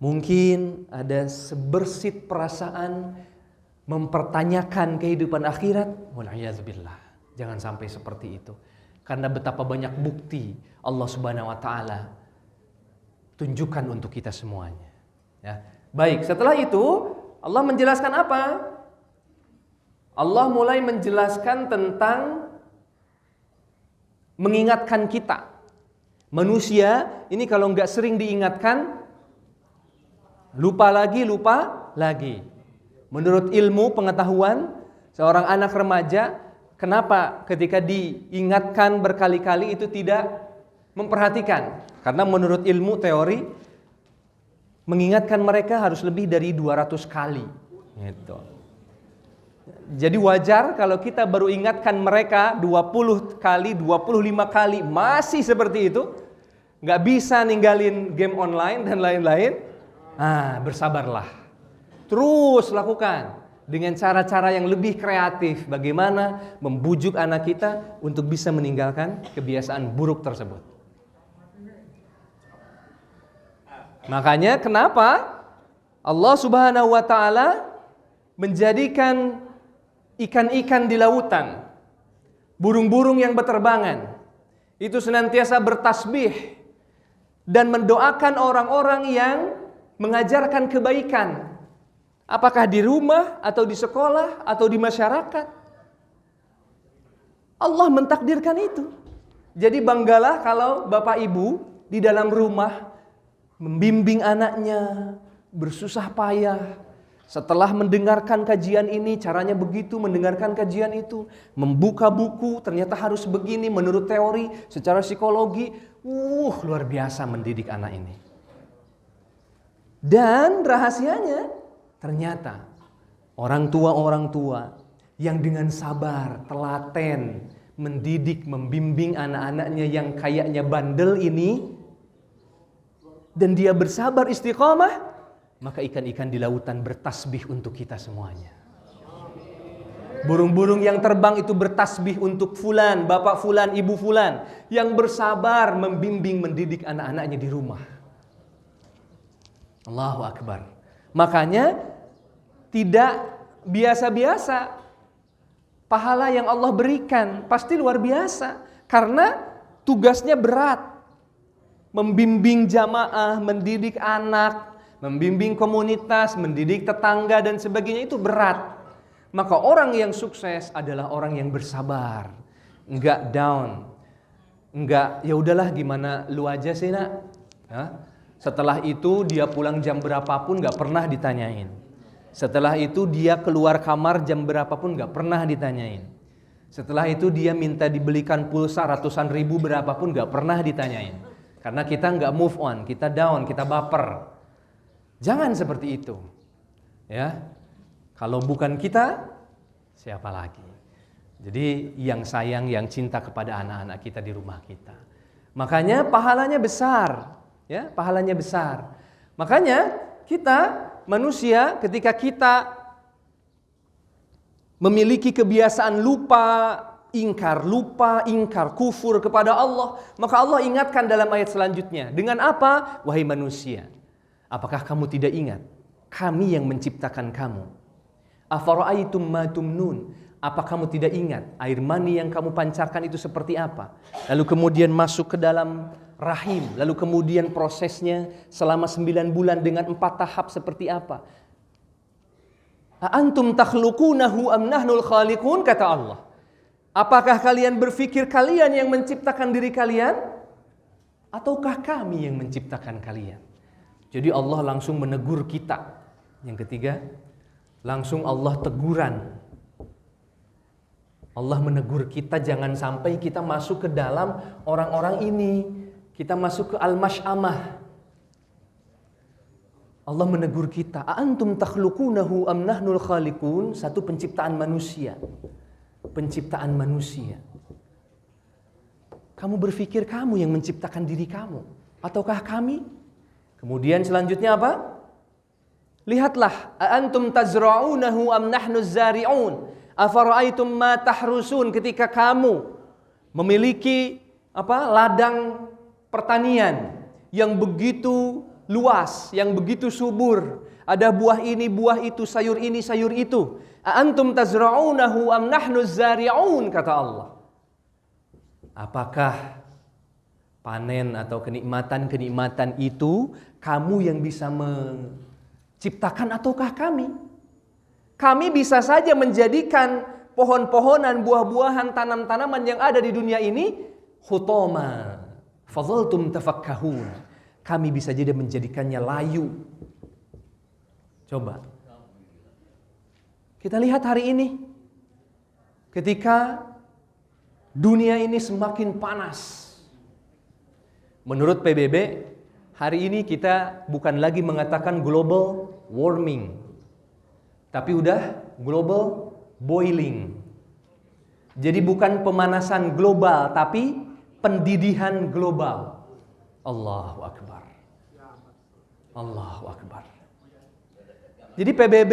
mungkin ada sebersit perasaan mempertanyakan kehidupan akhirat. Wal'iyadzubillah. Jangan sampai seperti itu. Karena betapa banyak bukti Allah Subhanahu wa taala tunjukkan untuk kita semuanya. Ya. Baik, setelah itu Allah menjelaskan apa? Allah mulai menjelaskan tentang mengingatkan kita. Manusia ini kalau nggak sering diingatkan, Lupa lagi. Menurut ilmu pengetahuan, seorang anak remaja, kenapa ketika diingatkan berkali-kali itu tidak memperhatikan? Karena menurut ilmu teori, mengingatkan mereka harus lebih dari 200 kali. Gitu. Jadi wajar kalau kita baru ingatkan mereka 20 kali, 25 kali, masih seperti itu, nggak bisa ninggalin game online dan lain-lain. Bersabarlah. Terus lakukan dengan cara-cara yang lebih kreatif. Bagaimana membujuk anak kita untuk bisa meninggalkan kebiasaan buruk tersebut. Makanya kenapa Allah Subhanahu wa ta'ala menjadikan ikan-ikan di lautan, burung-burung yang berterbangan, itu senantiasa bertasbih dan mendoakan orang-orang yang mengajarkan kebaikan, apakah di rumah atau di sekolah atau di masyarakat. Allah mentakdirkan itu. Jadi banggalah kalau bapak ibu di dalam rumah membimbing anaknya, bersusah payah. Setelah mendengarkan kajian ini, caranya begitu, mendengarkan kajian itu, membuka buku, ternyata harus begini menurut teori, secara psikologi. Luar biasa mendidik anak ini. Dan rahasianya, ternyata orang tua yang dengan sabar, telaten, mendidik, membimbing anak-anaknya yang kayaknya bandel ini, dan dia bersabar istiqamah, maka ikan-ikan di lautan bertasbih untuk kita semuanya. Burung-burung yang terbang itu bertasbih untuk fulan, bapak fulan, ibu fulan, yang bersabar membimbing, mendidik anak-anaknya di rumah. Allahu Akbar. Makanya tidak biasa-biasa. Pahala yang Allah berikan pasti luar biasa. Karena tugasnya berat. Membimbing jamaah, mendidik anak, membimbing komunitas, mendidik tetangga dan sebagainya itu berat. Maka orang yang sukses adalah orang yang bersabar. Enggak down. Enggak, ya udahlah gimana lu aja sih nak. Setelah itu dia pulang jam berapapun gak pernah ditanyain. Setelah itu dia keluar kamar jam berapapun gak pernah ditanyain. Setelah itu dia minta dibelikan pulsa ratusan ribu berapapun gak pernah ditanyain. Karena kita gak move on, kita down, kita baper. Jangan seperti itu. Ya. Kalau bukan kita, siapa lagi? Jadi yang sayang, yang cinta kepada anak-anak kita di rumah kita. Makanya pahalanya besar. Ya, pahalanya besar. Makanya kita manusia ketika kita memiliki kebiasaan lupa ingkar, kufur kepada Allah, maka Allah ingatkan dalam ayat selanjutnya. Dengan apa? Wahai manusia, apakah kamu tidak ingat? Kami yang menciptakan kamu. Afara'aitum ma tumnun? Apa kamu tidak ingat air mani yang kamu pancarkan itu seperti apa? Lalu kemudian masuk ke dalam rahim, lalu kemudian prosesnya selama 9 bulan dengan 4 tahap seperti apa? Antum takhluqunahu am nahnul khaliqun, kata Allah. Apakah kalian berpikir kalian yang menciptakan diri kalian? Ataukah kami yang menciptakan kalian? Jadi Allah langsung menegur kita. Yang ketiga, langsung Allah teguran. Allah menegur kita jangan sampai kita masuk ke dalam orang-orang ini. Kita masuk ke al-mash'amah. Allah menegur kita, "Antum takhluqunahu am nahnul khaliqun?" Satu penciptaan manusia. Penciptaan manusia. Kamu berpikir kamu yang menciptakan diri kamu ataukah kami? Kemudian selanjutnya apa? Lihatlah, "Antum tazra'unahu am nahnuz zari'un?" Afara'aitum ma tahrusun, ketika kamu memiliki ladang pertanian yang begitu luas, yang begitu subur, ada buah ini, buah itu, sayur ini, sayur itu. Antum tazra'unahu am nahnuz zari'un, kata Allah. Apakah panen atau kenikmatan-kenikmatan itu kamu yang bisa menciptakan ataukah kami? Kami bisa saja menjadikan pohon-pohonan, buah-buahan, tanam-tanaman yang ada di dunia ini khutama, fadhaltum tafakkahun. Kami bisa jadi menjadikannya layu. Coba. Kita lihat hari ini. Ketika dunia ini semakin panas. Menurut PBB, hari ini kita bukan lagi mengatakan global warming. Tapi udah global boiling. Jadi bukan pemanasan global, tapi pendidihan global. Allahu Akbar. Allahu Akbar. Jadi PBB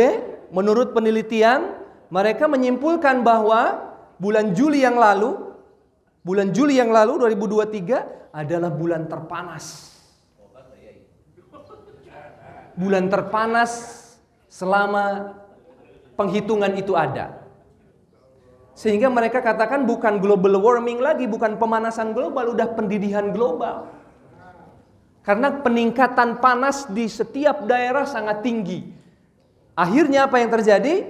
menurut penelitian mereka menyimpulkan bahwa bulan Juli yang lalu 2023 adalah bulan terpanas. Bulan terpanas selama penghitungan itu ada. Sehingga mereka katakan bukan global warming lagi, bukan pemanasan global, udah pendidihan global. Karena peningkatan panas di setiap daerah sangat tinggi. Akhirnya apa yang terjadi?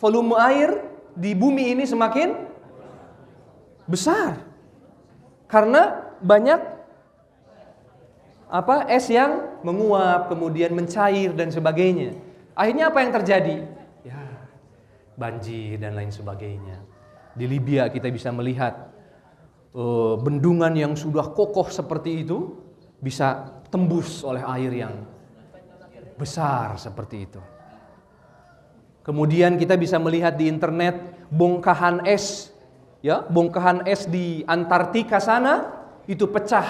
Volume air di bumi ini semakin besar. Karena banyak es yang menguap, kemudian mencair dan sebagainya. Akhirnya apa yang terjadi? Ya, banjir dan lain sebagainya. Di Libya kita bisa melihat bendungan yang sudah kokoh seperti itu bisa tembus oleh air yang besar seperti itu. Kemudian kita bisa melihat di internet bongkahan es, ya, bongkahan es di Antartika sana itu pecah.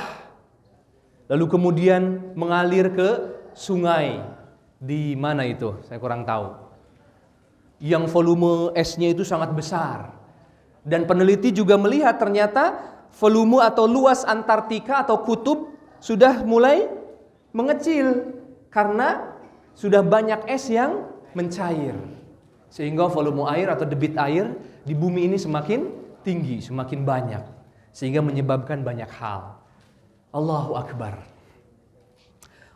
Lalu kemudian mengalir ke sungai. Di mana itu? Saya kurang tahu. Yang volume esnya itu sangat besar. Dan peneliti juga melihat ternyata volume atau luas Antartika atau kutub sudah mulai mengecil karena sudah banyak es yang mencair. Sehingga volume air atau debit air di bumi ini semakin tinggi, semakin banyak. Sehingga menyebabkan banyak hal. Allahu Akbar.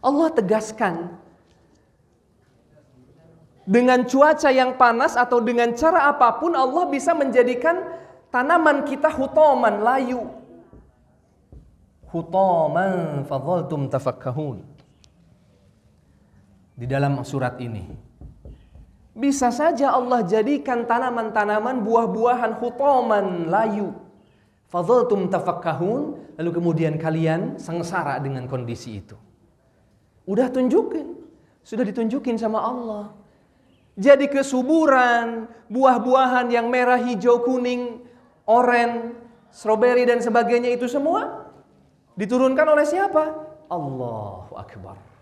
Allah tegaskan, dengan cuaca yang panas atau dengan cara apapun Allah bisa menjadikan tanaman kita hutaman, layu. Hutaman fadhaltum tafakkahun. Di dalam surat ini bisa saja Allah jadikan tanaman-tanaman, buah-buahan hutaman, layu. Fadhaltum tafakkahun, lalu kemudian kalian sengsara dengan kondisi itu. Sudah ditunjukin sama Allah. Jadi kesuburan, buah-buahan yang merah, hijau, kuning, oranye, stroberi dan sebagainya itu semua diturunkan oleh siapa? Allahu Akbar.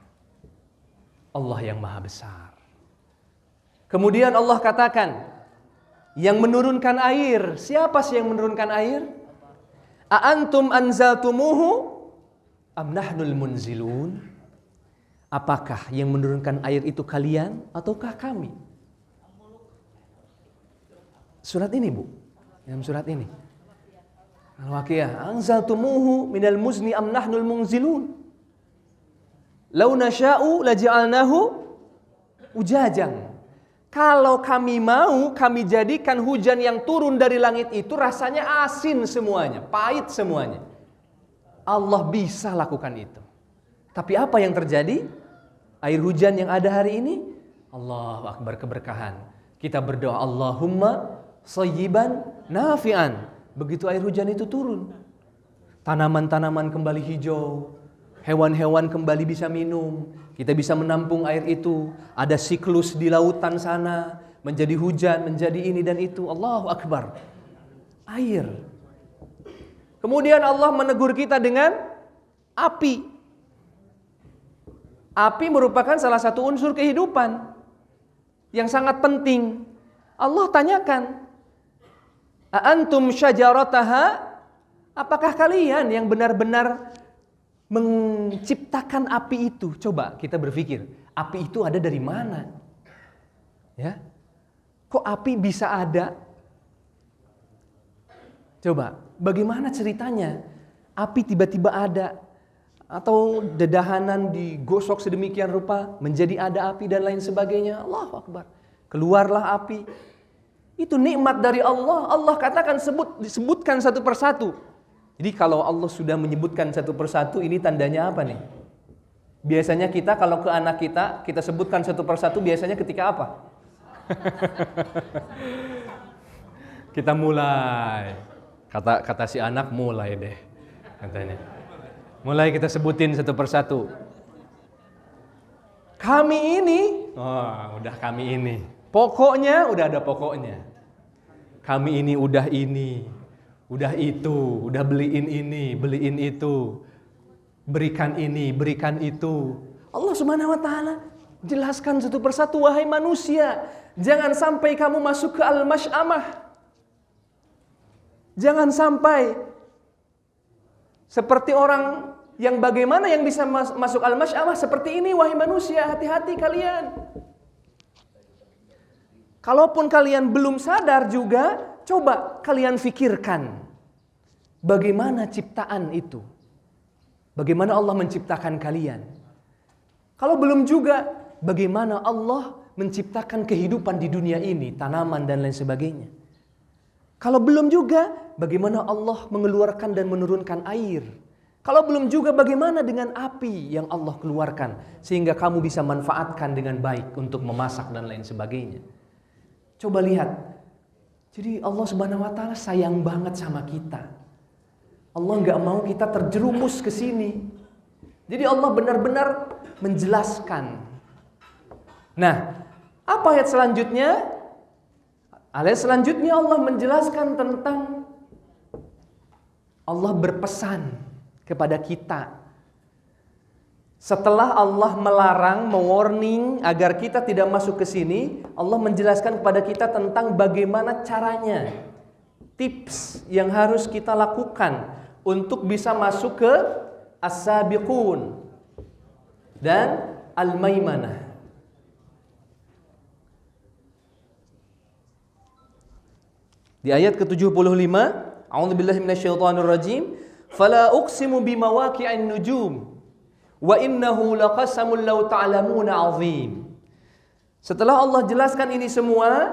Allah yang Maha Besar. Kemudian Allah katakan, yang menurunkan air, siapa sih yang menurunkan air? A antum anzaltumuhu am nahnul munzilun? Apakah yang menurunkan air itu kalian ataukah kami? Surat ini, Bu. Dalam surat ini. Al-Waqiah, anzaltumuhu minal muzni am nahnul munzilun? Lau nasha'u laja'alnahu ujajan. Kalau kami mau, kami jadikan hujan yang turun dari langit itu rasanya asin semuanya, pahit semuanya. Allah bisa lakukan itu. Tapi apa yang terjadi? Air hujan yang ada hari ini, Allahu Akbar, keberkahan. Kita berdoa, Allahumma shayyiban nafi'an. Begitu air hujan itu turun, tanaman-tanaman kembali hijau, hewan-hewan kembali bisa minum, kita bisa menampung air itu. Ada siklus di lautan sana, menjadi hujan, menjadi ini dan itu. Allahu Akbar. Air. Kemudian Allah menegur kita dengan api. Api merupakan salah satu unsur kehidupan yang sangat penting. Allah tanyakan, a antum syajarataha? Apakah kalian yang benar-benar menciptakan api itu? Coba kita berpikir, api itu ada dari mana? Ya. Kok api bisa ada? Coba, bagaimana ceritanya? Api tiba-tiba ada, atau dedahanan digosok sedemikian rupa menjadi ada api dan lain sebagainya. Allahu Akbar. Keluarlah api. Itu nikmat dari Allah. Allah katakan disebutkan satu persatu. Jadi kalau Allah sudah menyebutkan satu persatu, ini tandanya apa nih? Biasanya kita kalau ke anak kita sebutkan satu persatu biasanya ketika apa? Kita mulai. Kata si anak, mulai deh katanya. Mulai kita sebutin satu persatu. Kami ini, udah kami ini. Pokoknya udah ada pokoknya. Kami ini, udah itu, udah beliin ini, beliin itu. Berikan ini, berikan itu. Allah Subhanahu wa taala jelaskan satu persatu, wahai manusia, jangan sampai kamu masuk ke al-masy'amah. Jangan sampai seperti orang yang bagaimana yang bisa masuk al-masy'amah seperti ini, wahai manusia, hati-hati kalian. Kalaupun kalian belum sadar juga, coba kalian fikirkan bagaimana ciptaan itu. Bagaimana Allah menciptakan kalian? Kalau belum juga, bagaimana Allah menciptakan kehidupan di dunia ini, tanaman dan lain sebagainya? Kalau belum juga, bagaimana Allah mengeluarkan dan menurunkan air? Kalau belum juga, bagaimana dengan api yang Allah keluarkan sehingga kamu bisa manfaatkan dengan baik untuk memasak dan lain sebagainya? Coba lihat. Jadi Allah Subhanahu wa taala sayang banget sama kita. Allah nggak mau kita terjerumus ke sini. Jadi Allah benar-benar menjelaskan. Nah, apa ayat selanjutnya? Ayat selanjutnya Allah menjelaskan tentang Allah berpesan kepada kita. Setelah Allah melarang, mewarning agar kita tidak masuk ke sini, Allah menjelaskan kepada kita tentang bagaimana caranya. Tips yang harus kita lakukan untuk bisa masuk ke as-sabiqun dan al-maimanah. Di ayat ke-75, A'udzubillahi minasyaitonirrajim, "Fala uqsimu bimawaqi'in nujum wa innahu laqasamun law ta'lamuna 'azim." Setelah Allah jelaskan ini semua,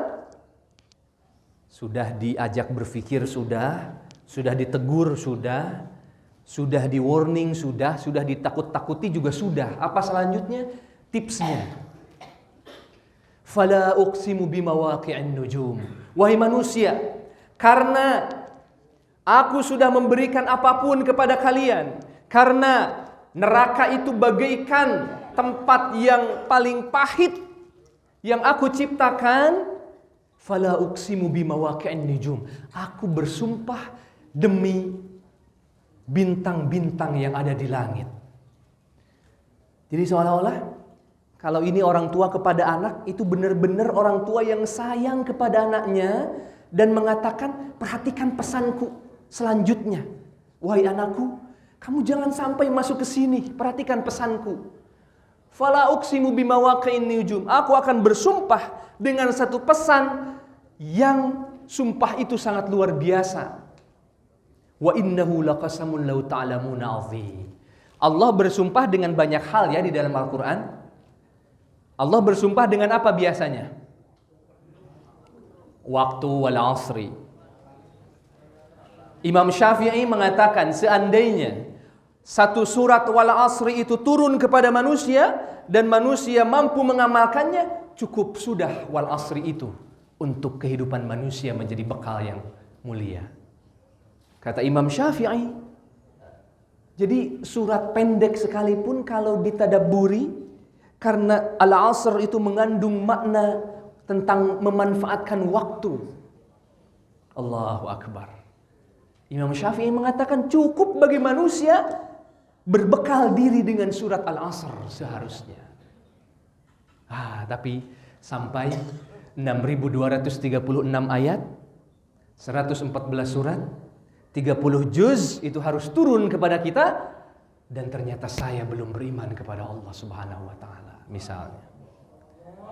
sudah diajak berpikir, sudah ditegur, sudah di warning, sudah ditakut-takuti juga sudah. Apa selanjutnya? Tipsnya. Fala uqsimu bimawaqi'in nujum. Wahai manusia, karena aku sudah memberikan apapun kepada kalian, karena neraka itu bagaikan tempat yang paling pahit yang aku ciptakan, fala uqsimu bimawaqi'in nujum. Aku bersumpah demi bintang-bintang yang ada di langit. Jadi seolah-olah kalau ini orang tua kepada anak, itu benar-benar orang tua yang sayang kepada anaknya dan mengatakan, perhatikan pesanku selanjutnya. Wahai anakku, kamu jangan sampai masuk ke sini, perhatikan pesanku. Fala uqsimu bimawaqi'in nujum. Aku akan bersumpah dengan satu pesan yang sumpah itu sangat luar biasa. Wa innahu laqasamun law ta'lamuna 'azim. Allah bersumpah dengan banyak hal ya di dalam Al-Qur'an. Allah bersumpah dengan apa biasanya? Waktu wal asri. Imam Syafi'i mengatakan seandainya satu surat wal asri itu turun kepada manusia dan manusia mampu mengamalkannya, cukup sudah wal asri itu untuk kehidupan manusia menjadi bekal yang mulia. Kata Imam Syafi'i, jadi surat pendek sekalipun kalau ditadabburi, karena al-asr itu mengandung makna tentang memanfaatkan waktu. Allahu Akbar. Imam Syafi'i mengatakan cukup bagi manusia berbekal diri dengan surat al-asr seharusnya. Tapi sampai 6.236 ayat, 114 surat, 30 juz itu harus turun kepada kita, dan ternyata saya belum beriman kepada Allah Subhanahu wa taala. Misalnya,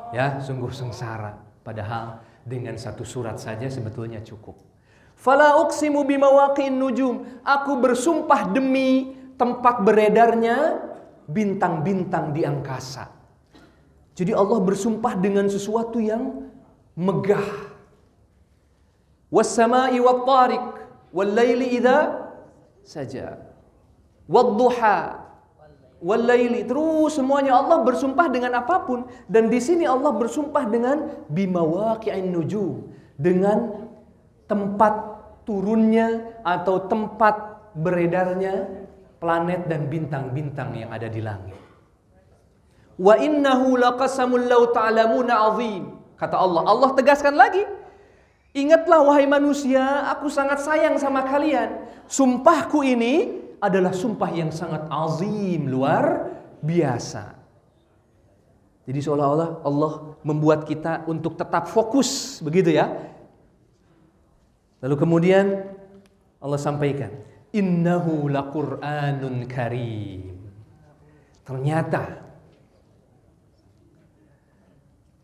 ya, sungguh sengsara. Padahal dengan satu surat saja sebetulnya cukup. Fala uqsimu bimawaqi'in nujum. Aku bersumpah demi tempat beredarnya bintang-bintang di angkasa. Jadi Allah bersumpah dengan sesuatu yang megah. Was-sama'i wat-tariq wal-laili idza saja. Wad-duha walaili, terus semuanya Allah bersumpah dengan apapun. Dan di sini Allah bersumpah dengan bimawaqi'in nujum, dengan tempat turunnya atau tempat beredarnya planet dan bintang-bintang yang ada di langit. Wa innahu laqasamul law ta'lamuna 'azim. Kata Allah, Allah tegaskan lagi, ingatlah wahai manusia, aku sangat sayang sama kalian. Sumpahku ini adalah sumpah yang sangat azim, luar biasa. Jadi seolah-olah Allah membuat kita untuk tetap fokus, begitu ya. Lalu kemudian Allah sampaikan, innahu laqur'anun karim. Ternyata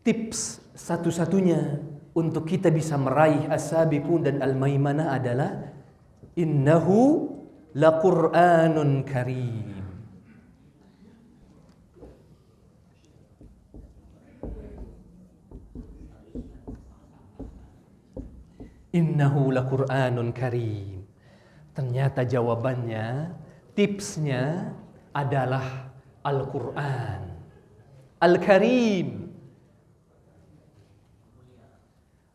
tips satu-satunya untuk kita bisa meraih as-sabiqun dan al-maimanah adalah innahu laqur'anun karim. Innahu laqur'anun karim. Ternyata jawabannya, tipsnya adalah Al-Quran Al-Karim.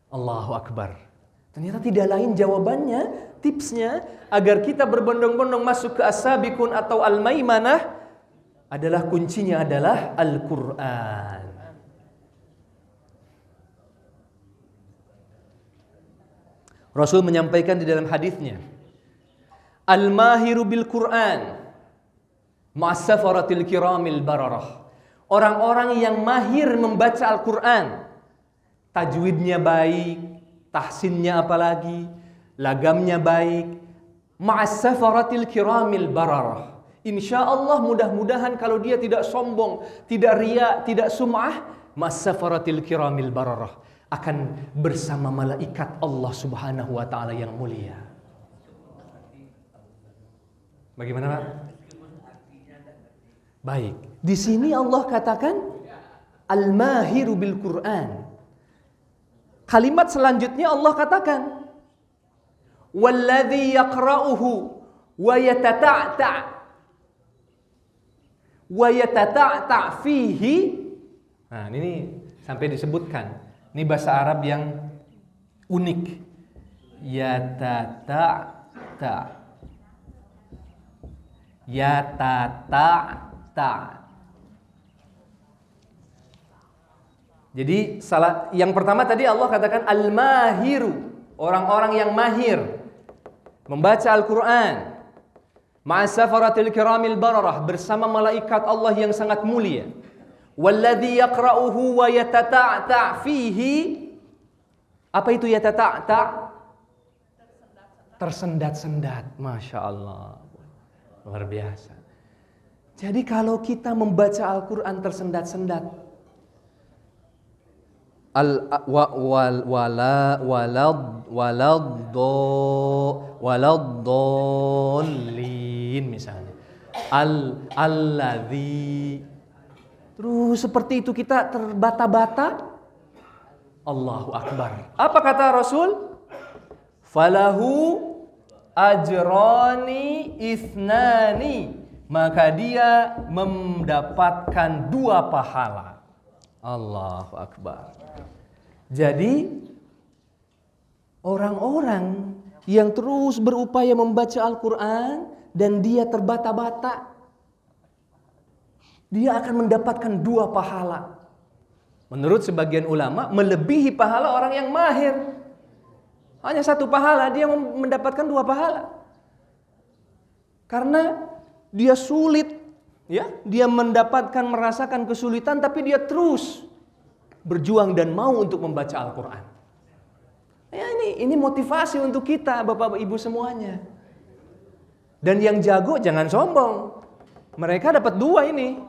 Allahu Akbar. Ternyata tidak lain jawabannya, tipsnya agar kita berbondong-bondong masuk ke as-sabiqun atau al-maimanah adalah kuncinya adalah Al-Quran. Rasul menyampaikan di dalam hadisnya, al-mahiru bil Quran ma'as-safaratil kiramil bararah. Orang-orang yang mahir membaca Al-Quran, tajwidnya baik, tahsinnya apalagi, lagamnya baik, ma'as-safaratil kiramil bararah. Insyaallah mudah-mudahan kalau dia tidak sombong, tidak riya, tidak sum'ah, ma'as-safaratil kiramil bararah, akan bersama malaikat Allah Subhanahu wa taala yang mulia. Bagaimana, Pak? Baik. Di sini Allah katakan al-mahiru bil Quran. Kalimat selanjutnya Allah katakan walladzi yaqra'uhu wa yatata'ta fihi. Nah, ini sampai disebutkan. Ini bahasa Arab yang unik. Yatata'ta. Jadi yang pertama tadi Allah katakan al-mahiru, orang-orang yang mahir membaca Al-Quran, ma'as-safaratil kiramil bararah, bersama malaikat Allah yang sangat mulia. Walladzi yaqra'uhu wa yatata'ta fihi. Apa itu yatata'ta? Tersendat-sendat. Masya Allah, luar biasa. Jadi kalau kita membaca Al-Quran tersendat-sendat, waladdallin misalnya, alladzi, terus seperti itu kita terbata-bata. Allahu Akbar. Apa kata Rasul? Falahu ajrani isnani, maka dia mendapatkan 2 pahala. Allahu Akbar. Jadi orang-orang yang terus berupaya membaca Al-Quran dan dia terbata-bata, dia akan mendapatkan 2 pahala. Menurut sebagian ulama, melebihi pahala orang yang mahir. Hanya 1 pahala, dia mendapatkan 2 pahala. Karena dia sulit, ya, dia merasakan kesulitan, tapi dia terus berjuang dan mau untuk membaca Al-Quran. Ya, ini motivasi untuk kita, Bapak Ibu semuanya. Dan yang jago jangan sombong. Mereka dapat 2 ini.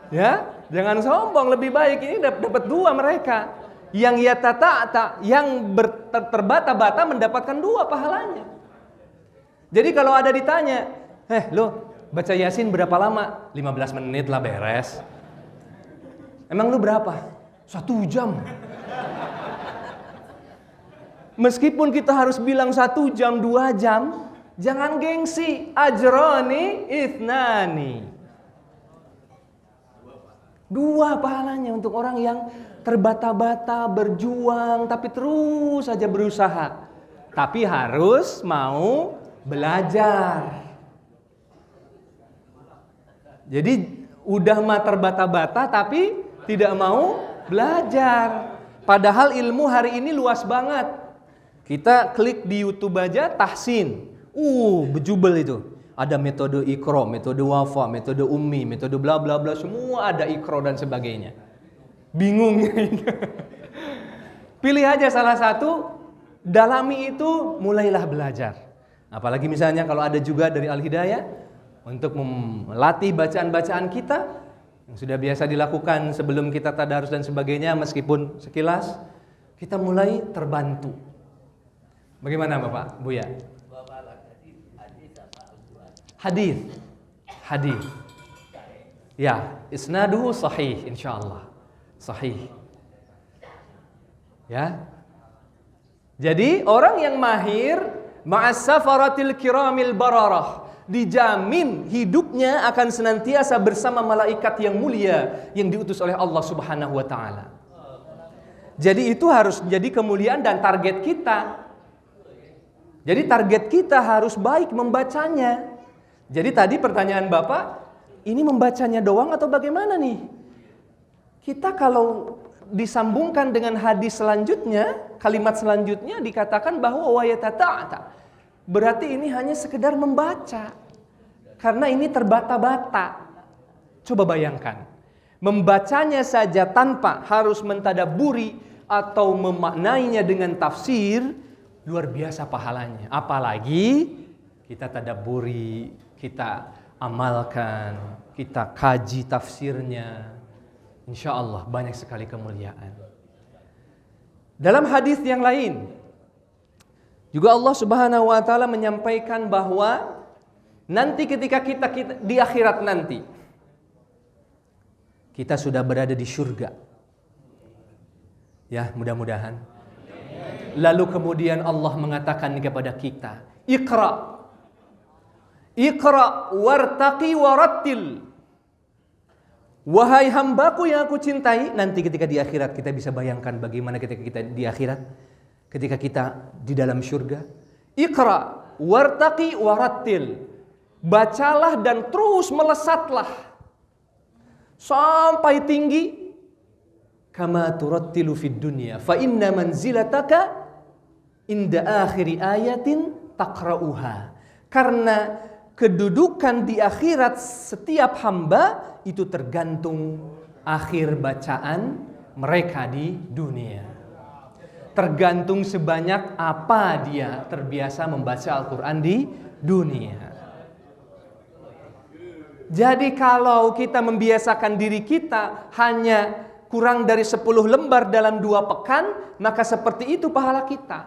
Ya, jangan sombong, lebih baik ini dapat 2 mereka. Yang yatata'ta, yang terbata-bata mendapatkan 2 pahalanya. Jadi kalau ada ditanya, lo baca Yasin berapa lama? 15 menit lah beres. Emang lu berapa? 1 jam. Meskipun kita harus bilang 1 jam, 2 jam, Jangan gengsi. Ajroni ithnani. 2 pahalanya untuk orang yang terbata-bata, berjuang, tapi terus saja berusaha. Tapi harus mau belajar. Jadi udah mah terbata-bata tapi tidak mau belajar. Padahal ilmu hari ini luas banget. Kita klik di YouTube aja tahsin. Bejubel itu. Ada metode Iqra, metode Wafa, metode Ummi, metode bla bla bla, semua ada Iqra dan sebagainya. Bingung. Pilih aja salah satu, dalami itu, mulailah belajar. Apalagi misalnya kalau ada juga dari Al-Hidayah untuk melatih bacaan-bacaan kita yang sudah biasa dilakukan sebelum kita tadarus dan sebagainya, meskipun sekilas kita mulai terbantu. Bagaimana Bapak, Buya? Hadis. Ya, isnaduhu sahih insyaallah. Sahih. Ya. Jadi orang yang mahir ma'as safaratil kiramil bararah, dijamin hidupnya akan senantiasa bersama malaikat yang mulia yang diutus oleh Allah Subhanahu wa taala. Jadi itu harus jadi kemuliaan dan target kita. Jadi target kita harus baik membacanya. Jadi tadi pertanyaan Bapak, ini membacanya doang atau bagaimana nih? Kita kalau disambungkan dengan hadis selanjutnya, kalimat selanjutnya dikatakan bahwa wayatata'ata. Berarti ini hanya sekedar membaca. Karena ini terbata-bata. Coba bayangkan. Membacanya saja tanpa harus mentadaburi atau memaknainya dengan tafsir, luar biasa pahalanya. Apalagi kita tadaburi, kita amalkan, kita kaji tafsirnya. Insya Allah banyak sekali kemuliaan. Dalam hadis yang lain juga Allah Subhanahu wa taala menyampaikan bahwa nanti ketika kita di akhirat nanti kita sudah berada di surga. Ya, mudah-mudahan. Lalu kemudian Allah mengatakan kepada kita, Iqra wartaqi warattil. Wahai hambaku yang aku cintai, nanti ketika di akhirat kita bisa bayangkan bagaimana ketika kita di akhirat, ketika kita di dalam surga. Iqra wartaqi warattil. Bacalah dan terus melesatlah sampai tinggi. Kama turattilu fid dunya fa inna manzilataka inda akhiri ayatin taqra'uha. Karena kedudukan di akhirat setiap hamba itu tergantung akhir bacaan mereka di dunia. Tergantung sebanyak apa dia terbiasa membaca Al-Quran di dunia. Jadi kalau kita membiasakan diri kita hanya kurang dari 10 lembar dalam 2 pekan, maka seperti itu pahala kita.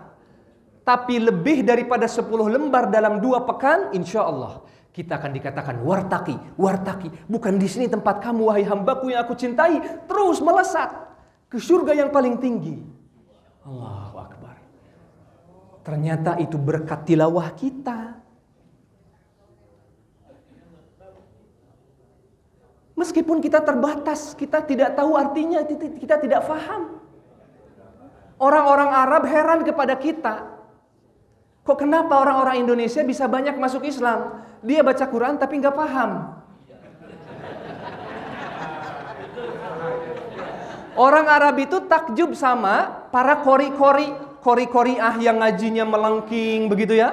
Tapi lebih daripada 10 lembar dalam 2 pekan, insya Allah kita akan dikatakan wartaki. Bukan di sini tempat kamu, wahai hambaku yang aku cintai. Terus melesat ke surga yang paling tinggi. Allahu Akbar. Ternyata itu berkat tilawah kita. Meskipun kita terbatas, kita tidak tahu artinya, kita tidak faham. Orang-orang Arab heran kepada kita. Kok kenapa orang-orang Indonesia bisa banyak masuk Islam? Dia baca Quran tapi nggak paham. Orang Arab itu takjub sama para kori-koriah yang ngajinya melengking begitu ya.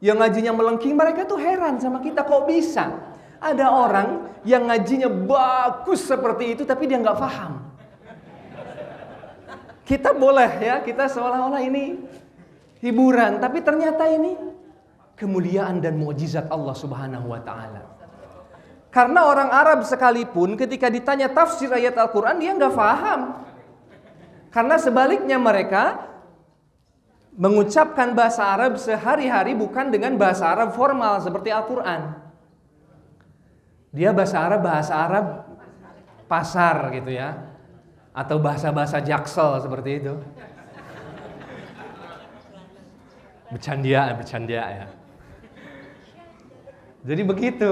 Yang ngajinya melengking, mereka tuh heran sama kita, kok bisa? Ada orang yang ngajinya bagus seperti itu tapi dia nggak paham. Kita boleh ya, kita seolah-olah ini hiburan, tapi ternyata ini kemuliaan dan mukjizat Allah Subhanahu wa taala. Karena orang Arab sekalipun ketika ditanya tafsir ayat Al-Qur'an dia nggak paham. Karena sebaliknya mereka mengucapkan bahasa Arab sehari-hari bukan dengan bahasa Arab formal seperti Al-Qur'an. Dia bahasa Arab pasar gitu ya. Atau bahasa-bahasa Jaksel seperti itu. Bercanda ya. Jadi begitu.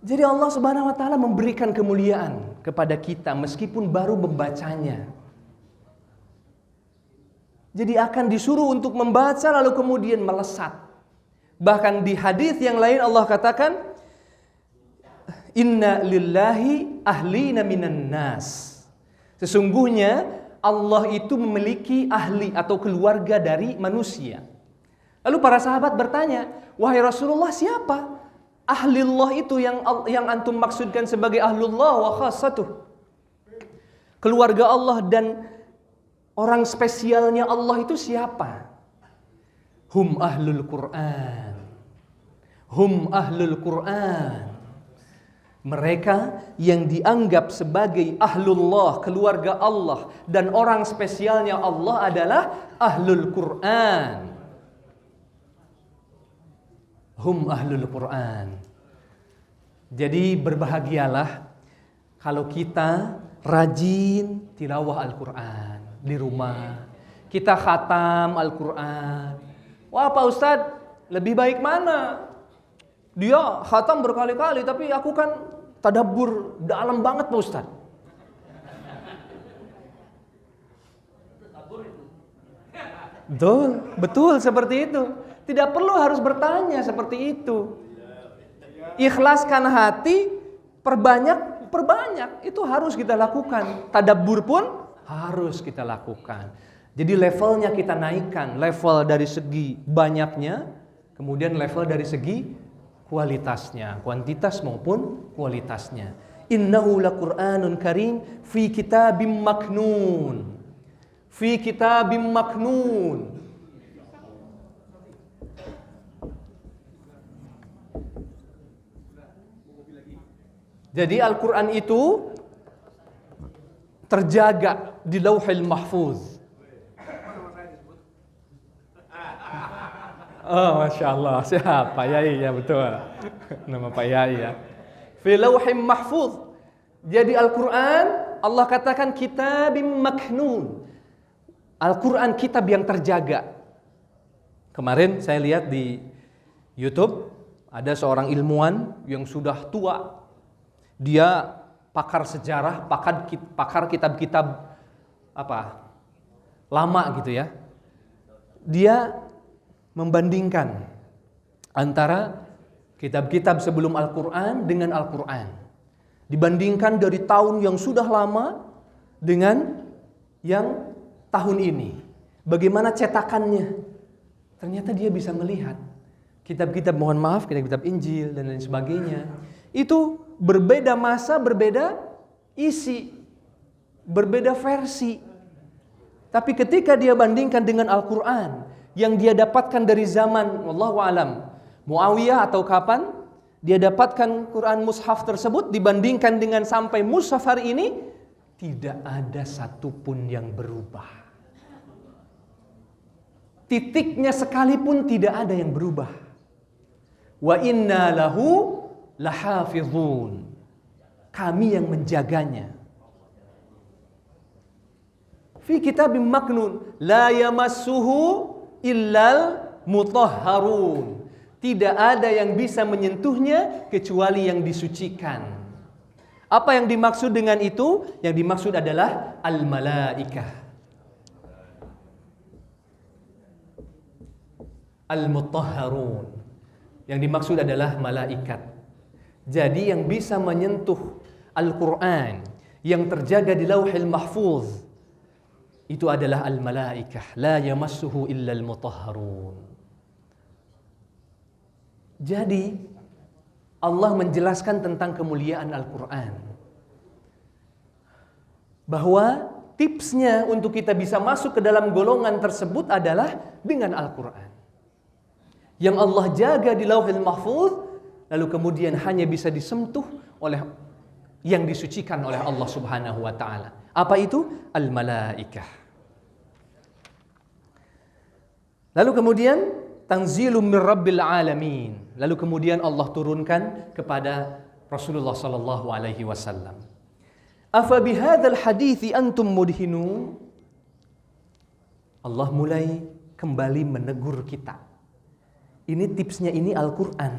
Jadi Allah Subhanahu wa taala memberikan kemuliaan kepada kita meskipun baru membacanya. Jadi akan disuruh untuk membaca lalu kemudian melesat. Bahkan di hadis yang lain Allah katakan, Inna lillahi ahlina minan nas. Sesungguhnya Allah itu memiliki ahli atau keluarga dari manusia. Lalu para sahabat bertanya, wahai Rasulullah, siapa ahlillah itu yang antum maksudkan sebagai ahlullah wa khassatuh? Keluarga Allah dan orang spesialnya Allah itu siapa? Hum ahlul Quran. Hum ahlul Quran. Mereka yang dianggap sebagai ahlullah, keluarga Allah, dan orang spesialnya Allah adalah ahlul Quran. Hum ahlul Quran. Jadi berbahagialah kalau kita rajin tilawah Al-Quran di rumah. Kita khatam Al-Quran. Wah Pak Ustadz, lebih baik mana? Dia khatam berkali-kali, tapi aku kan tadabbur dalam banget Pak Ustadz. Betul seperti itu. Tidak perlu harus bertanya seperti itu. Ikhlaskan hati, perbanyak. Itu harus kita lakukan. Tadabbur pun harus kita lakukan. Jadi levelnya kita naikkan. Level dari segi banyaknya, kemudian level dari segi kualitasnya. Kuantitas maupun kualitasnya. Innahu laqur'anun karim fi kitabim maknun. Fi kitabim maknun. Jadi Al-Quran itu terjaga di Lauhil Mahfuz. Oh, Masya Allah, siapa? Pak Yai, ya betul. Nama Pak Yai ya. Fi Lauhil Mahfuz. Jadi Al-Quran, Allah katakan kitabim maknun. Al-Quran kitab yang terjaga. Kemarin saya lihat di YouTube, ada seorang ilmuwan yang sudah tua. Dia pakar sejarah, pakar kitab-kitab lama gitu ya. Dia membandingkan antara kitab-kitab sebelum Al-Quran dengan Al-Quran. Dibandingkan dari tahun yang sudah lama dengan yang tahun ini. Bagaimana cetakannya? Ternyata dia bisa melihat kitab-kitab, mohon maaf, kitab-kitab Injil dan lain sebagainya. Itu berbeda masa, berbeda isi, berbeda versi. Tapi ketika dia bandingkan dengan Al-Quran yang dia dapatkan dari zaman wallahu alam Muawiyah atau kapan dia dapatkan Quran mushaf tersebut, dibandingkan dengan sampai mushaf hari ini, tidak ada satupun yang berubah. Titiknya sekalipun tidak ada yang berubah. Wa inna lahu lahafizun. Kami yang menjaganya. Fi kitabim maknun la yamassuhu illal mutahharun. Tidak ada yang bisa menyentuhnya kecuali yang disucikan. Apa yang dimaksud dengan itu? Yang dimaksud adalah al-malaikah. Al-mutahharun. Yang dimaksud adalah malaikat. Jadi yang bisa menyentuh Al-Quran yang terjaga di Lauhil Mahfuz itu adalah al-malaikah. La yamassuhu illal mutahharun. Jadi Allah menjelaskan tentang kemuliaan Al-Quran, bahwa tipsnya untuk kita bisa masuk ke dalam golongan tersebut adalah dengan Al-Quran yang Allah jaga di Lauhil Mahfuz, lalu kemudian hanya bisa disentuh oleh yang disucikan oleh Allah Subhanahu wa taala. Apa itu? Al-malaikah. Lalu kemudian tanzilum mir rabbil alamin. Lalu kemudian Allah turunkan kepada Rasulullah sallallahu alaihi wasallam. Afa bihadzal hadithi antum mudhinun? Allah mulai kembali menegur kita. Ini tipsnya, ini Al-Quran.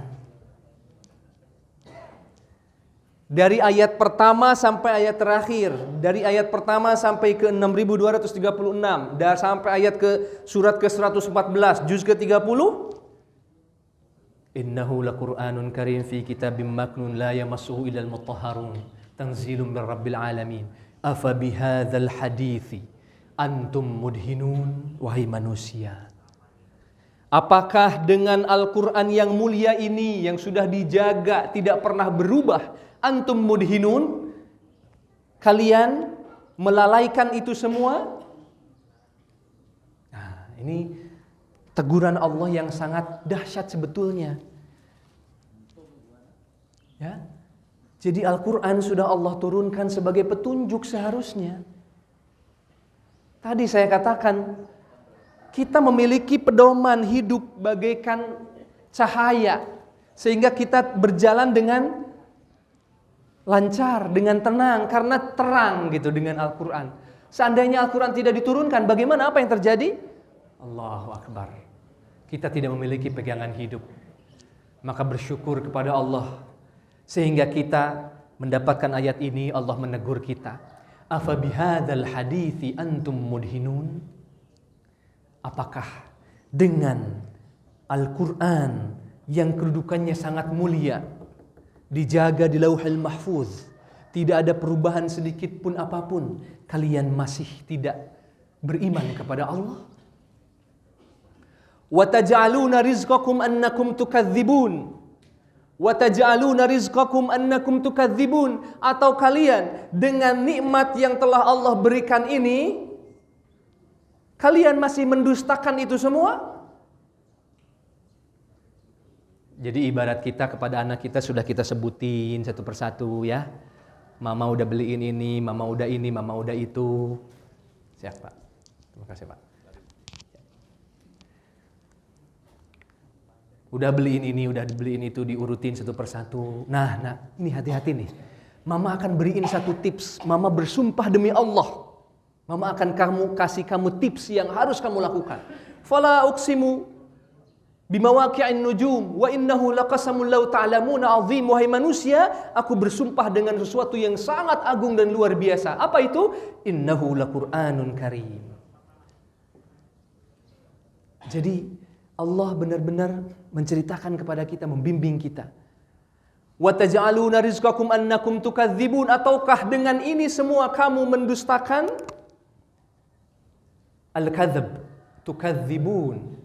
Dari ayat pertama sampai ayat terakhir, dari ayat pertama sampai ke 6236, dan sampai ayat ke surat ke-114, juz ke-30. Innahu laqur'anun karim fi kitabim maknun la yamassuhu illal mutahharun tanzilun mir rabbil alamin. Afa bihadzal hadithi antum mudhinun. Wahai manusia, apakah dengan Al-Quran yang mulia ini, yang sudah dijaga, tidak pernah berubah, antum mudhinun, kalian melalaikan itu semua? Nah, ini teguran Allah yang sangat dahsyat sebetulnya. Ya. Jadi Al-Quran sudah Allah turunkan sebagai petunjuk seharusnya. Tadi saya katakan, kita memiliki pedoman hidup bagaikan cahaya, sehingga kita berjalan dengan lancar, dengan tenang, karena terang gitu dengan Al-Quran. Seandainya Al-Quran tidak diturunkan, bagaimana, apa yang terjadi? Allahu Akbar. Kita tidak memiliki pegangan hidup. Maka bersyukur kepada Allah, sehingga kita mendapatkan ayat ini. Allah menegur kita. Afa bihadzal hadithi antum mudhinun. Apakah dengan Al-Quran yang kedudukannya sangat mulia, dijaga di Lauhul Mahfuz, tidak ada perubahan sedikit pun apapun, kalian masih tidak beriman kepada Allah? Wa taj'aluna rizqakum annakum tukadzibun. Wa taj'aluna rizqakum annakum tukadzibun. Atau kalian dengan nikmat yang telah Allah berikan ini, kalian masih mendustakan itu semua? Jadi ibarat kita kepada anak kita sudah kita sebutin satu persatu ya. Mama udah beliin ini, mama udah ini, mama udah itu. Siap Pak. Terima kasih Pak. Udah beliin ini, udah beliin itu, diurutin satu persatu. Nah, ini hati-hati nih. Mama akan beriin satu tips. Mama bersumpah demi Allah, Mama akan kasih kamu tips yang harus kamu lakukan. Fala uqsimu bimawaqi'in nujum wa innahu laqasamul law ta'lamuna 'azim. Wahai manusia, aku bersumpah dengan sesuatu yang sangat agung dan luar biasa. Apa itu? Innahu laqur'anun karim. Jadi Allah benar-benar menceritakan kepada kita, membimbing kita. Wa taj'aluna rizqakum annakum tukadzibun. Ataukah dengan ini semua kamu mendustakan? Al-kadzab, tukadzibun.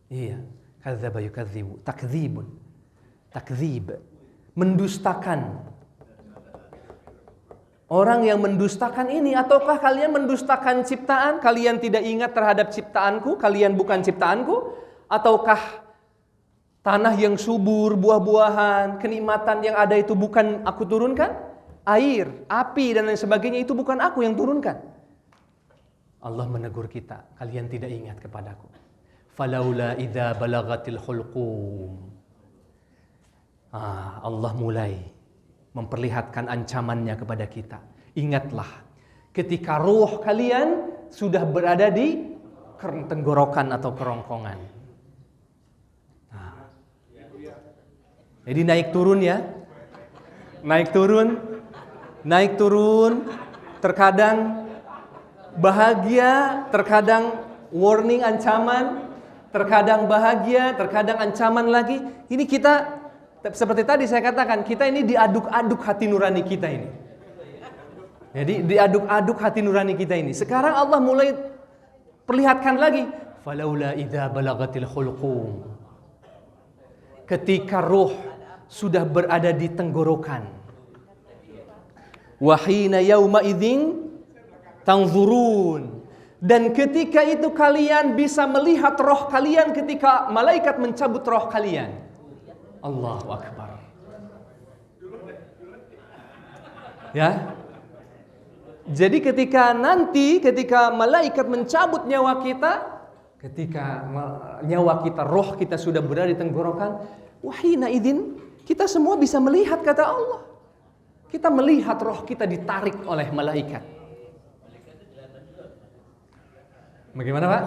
Iya, kadzaba yukadzibu, takdzibun. Takdzib, mendustakan. Orang yang mendustakan ini, ataukah kalian mendustakan ciptaan? Kalian tidak ingat terhadap ciptaanku? Kalian bukan ciptaanku? Ataukah tanah yang subur, buah-buahan, kenikmatan yang ada itu bukan aku turunkan? Air, api dan lain sebagainya itu bukan aku yang turunkan? Allah menegur kita, kalian tidak ingat kepadaku. Falaula idza balagatil hulqum. Allah mulai memperlihatkan ancamannya kepada kita. Ingatlah ketika ruh kalian sudah berada di tenggorokan atau kerongkongan. Jadi naik turun ya. Naik turun, terkadang bahagia, terkadang warning, ancaman, terkadang bahagia, terkadang ancaman lagi. Ini kita, seperti tadi saya katakan, kita ini diaduk-aduk hati nurani kita ini. Jadi diaduk-aduk hati nurani kita ini. Sekarang Allah mulai perlihatkan lagi. Falaula idza balagatil hulqum. Ketika ruh sudah berada di tenggorokan. Wa hina yauma idzin tanzurun. Dan ketika itu kalian bisa melihat roh kalian ketika malaikat mencabut roh kalian. Allahu Akbar. Ya. Jadi ketika malaikat mencabut nyawa kita, ketika nyawa kita, roh kita sudah berada di tenggorokan, wahina idzin, kita semua bisa melihat, kata Allah. Kita melihat roh kita ditarik oleh malaikat. Bagaimana Pak?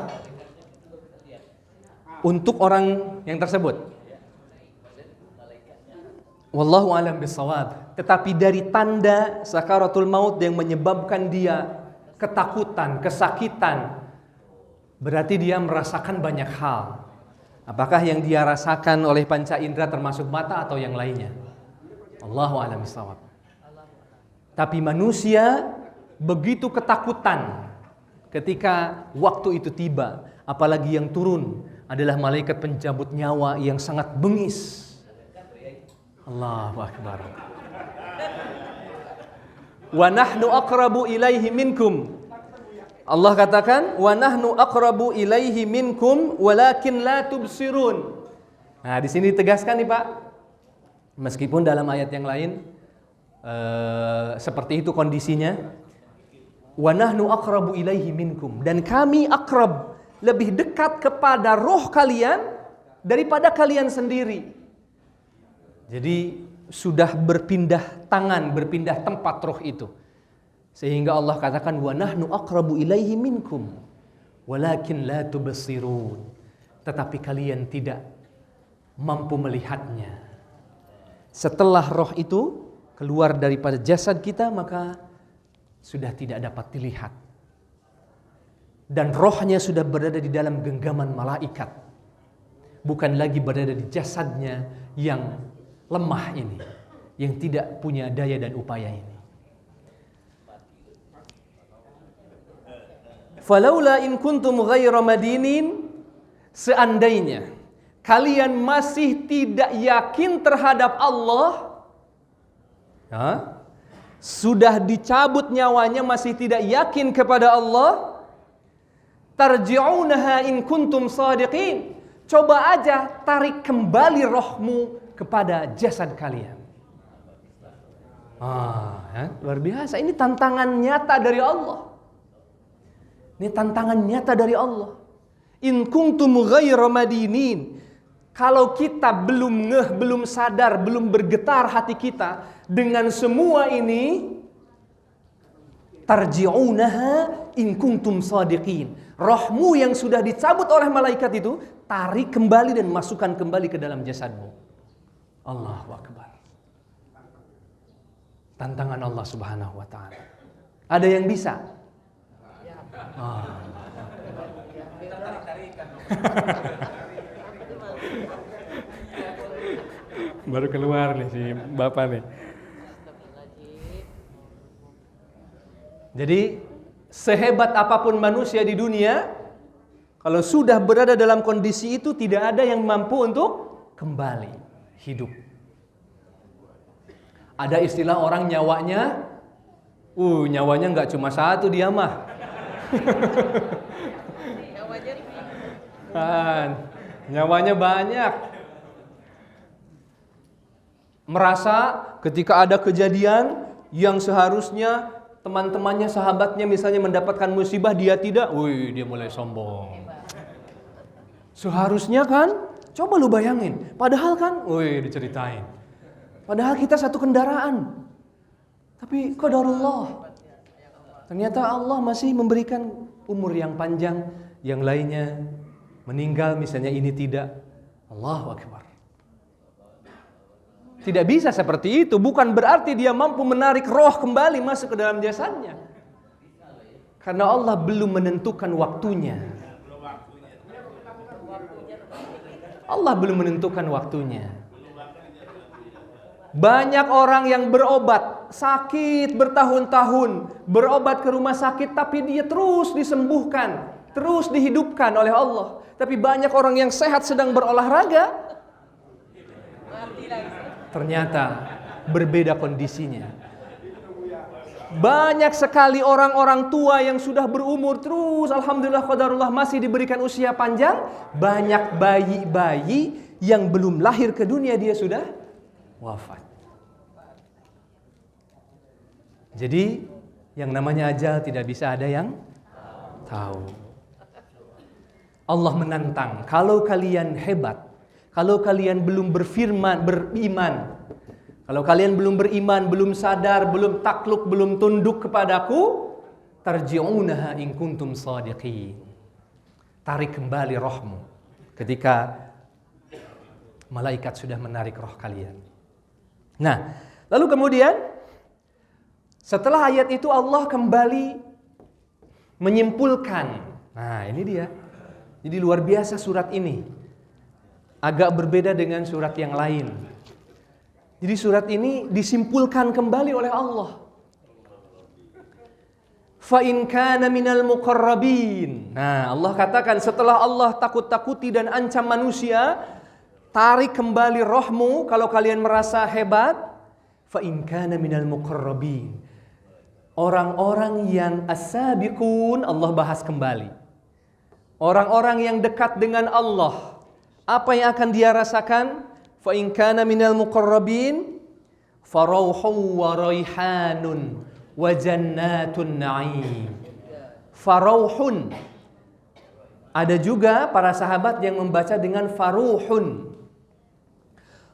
untuk orang yang tersebut. Wallahu a'lam bishawab. Tetapi dari tanda sakaratul maut yang menyebabkan dia ketakutan, kesakitan, berarti dia merasakan banyak hal. Apakah yang dia rasakan oleh panca indera termasuk mata atau yang lainnya? Allahu a'lam bishawab. Tapi manusia begitu ketakutan ketika waktu itu tiba, apalagi yang turun adalah malaikat pencabut nyawa yang sangat bengis. Allahu akbar. Wa nahnu aqrabu ilaihi minkum. Allah katakan, wa nahnu aqrabu ilaihi minkum walakin la tubsirun. Nah, di sini ditegaskan nih Pak. Meskipun dalam ayat yang lain seperti itu kondisinya. Wa nahnu aqrabu ilaihi minkum, dan kami akrab, lebih dekat kepada roh kalian daripada kalian sendiri. Jadi sudah berpindah tangan, berpindah tempat roh itu. Sehingga Allah katakan wa nahnu aqrabu ilaihi minkum walakin la tubsirun. Tetapi kalian tidak mampu melihatnya. Setelah roh itu keluar daripada jasad kita, maka sudah tidak dapat dilihat. Dan rohnya sudah berada di dalam genggaman malaikat. Bukan lagi berada di jasadnya yang lemah ini, yang tidak punya daya dan upaya ini. Falaula in kuntum ghaira madinin, seandainya kalian masih tidak yakin terhadap Allah, sudah dicabut nyawanya masih tidak yakin kepada Allah, tarji'unaha in kuntum shadiqin. Coba aja tarik kembali rohmu kepada jasad kalian. Luar biasa. Ini tantangan nyata dari Allah. Ini tantangan nyata dari Allah. In kuntum ghairu madinin. Kalau kita belum ngeh, belum sadar, belum bergetar hati kita dengan semua ini, tarji'unaha in kuntum shadiqin. Rohmu yang sudah dicabut oleh malaikat itu, tarik kembali dan masukkan kembali ke dalam jasadmu. Allahu akbar. Tantangan Allah Subhanahu wa taala. Ada yang bisa? Baru keluar nih si Bapak nih. Jadi sehebat apapun manusia di dunia, kalau sudah berada dalam kondisi itu, tidak ada yang mampu untuk kembali hidup. Ada istilah orang nyawanya, nyawanya nggak cuma satu dia mah. Nyawanya banyak. Merasa ketika ada kejadian yang seharusnya teman-temannya, sahabatnya misalnya mendapatkan musibah, dia tidak, dia mulai sombong. Seharusnya kan, coba lu bayangin, padahal kan, diceritain. Padahal kita satu kendaraan. Tapi qadarullah. Ternyata Allah masih memberikan umur yang panjang, yang lainnya meninggal misalnya, ini tidak. Allahu akbar. Tidak bisa seperti itu. Bukan berarti dia mampu menarik roh kembali masuk ke dalam jasadnya. Karena Allah belum menentukan waktunya. Allah belum menentukan waktunya. Banyak orang yang berobat, sakit bertahun-tahun, berobat ke rumah sakit, tapi dia terus disembuhkan, terus dihidupkan oleh Allah. Tapi banyak orang yang sehat sedang berolahraga, ternyata berbeda kondisinya. Banyak sekali orang-orang tua yang sudah berumur terus, alhamdulillah qadarullah, masih diberikan usia panjang. Banyak bayi-bayi yang belum lahir ke dunia dia sudah wafat. Jadi yang namanya ajal tidak bisa ada yang tahu. Allah menantang, kalau kalian hebat, kalau kalian belum beriman, kalau kalian belum beriman, belum sadar, belum takluk, belum tunduk kepadaku, tarji'unaha in kuntum shadiqin. Tarik kembali rohmu ketika malaikat sudah menarik roh kalian. Nah, lalu kemudian setelah ayat itu Allah kembali menyimpulkan. Nah, ini dia. Jadi luar biasa surat ini. Agak berbeda dengan surat yang lain. Jadi surat ini disimpulkan kembali oleh Allah. Fa in kana minal muqarrabin. Nah, Allah katakan setelah Allah takut-takuti dan ancam manusia, tarik kembali rohmu kalau kalian merasa hebat. Fa in kana minal muqarrabin. Orang-orang yang as-sabiqun Allah bahas kembali. Orang-orang yang dekat dengan Allah. Apa yang akan dia rasakan? Fa in kana minal muqarrabin farauhun wa raihanun wa jannatun na'im. Farauhun. Ada juga para sahabat yang membaca dengan faruhun.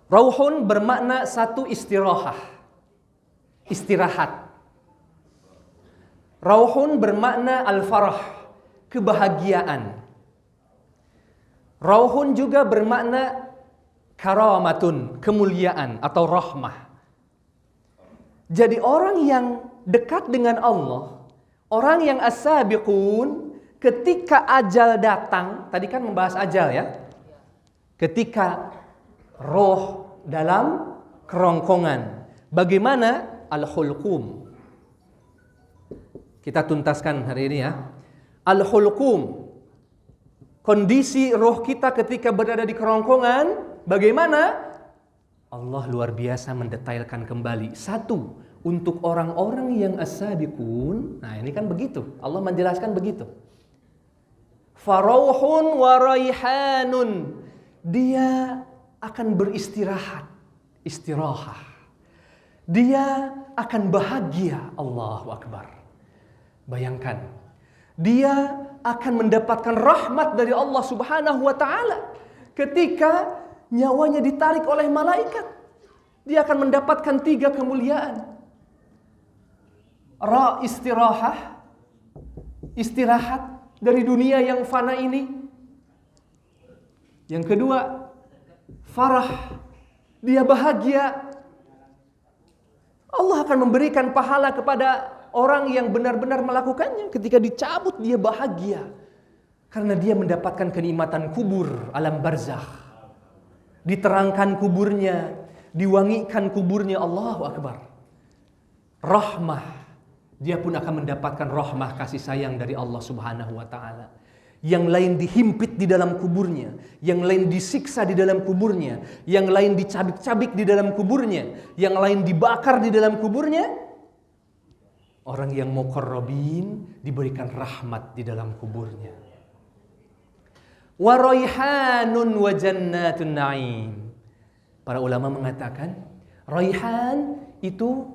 Rauhun bermakna satu istirahat. Rauhun bermakna al-farah, kebahagiaan. Rauhun juga bermakna karamatun, kemuliaan atau rahmah. Jadi orang yang dekat dengan Allah, orang yang as-sabiqun, ketika ajal datang, tadi kan membahas ajal ya. Ketika roh dalam kerongkongan, bagaimana al-hulqum? Kita tuntaskan hari ini ya. Al-hulqum, kondisi roh kita ketika berada di kerongkongan, bagaimana? Allah luar biasa mendetailkan kembali. Satu, untuk orang-orang yang as-sabiqun. Nah, ini kan begitu. Allah menjelaskan begitu. Farauhun wa raihanun. Dia akan beristirahat. Istirahat. Dia akan bahagia. Allahu Akbar. Bayangkan, dia akan mendapatkan rahmat dari Allah Subhanahu wa taala ketika nyawanya ditarik oleh malaikat. Dia akan mendapatkan 3 kemuliaan. Istirahat dari dunia yang fana ini. Yang kedua, farah, dia bahagia. Allah akan memberikan pahala kepada orang yang benar-benar melakukannya. Ketika dicabut dia bahagia karena dia mendapatkan kenikmatan kubur, alam barzakh. Diterangkan kuburnya, diwangikan kuburnya. Allahu Akbar. Rahmah, dia pun akan mendapatkan rahmah kasih sayang dari Allah Subhanahu wa taala. Yang lain dihimpit di dalam kuburnya, yang lain disiksa di dalam kuburnya, yang lain dicabik-cabik di dalam kuburnya, yang lain dibakar di dalam kuburnya. Orang yang muqarrabin diberikan rahmat di dalam kuburnya. Wa raihanun wa jannatun na'im. Para ulama mengatakan, raihan itu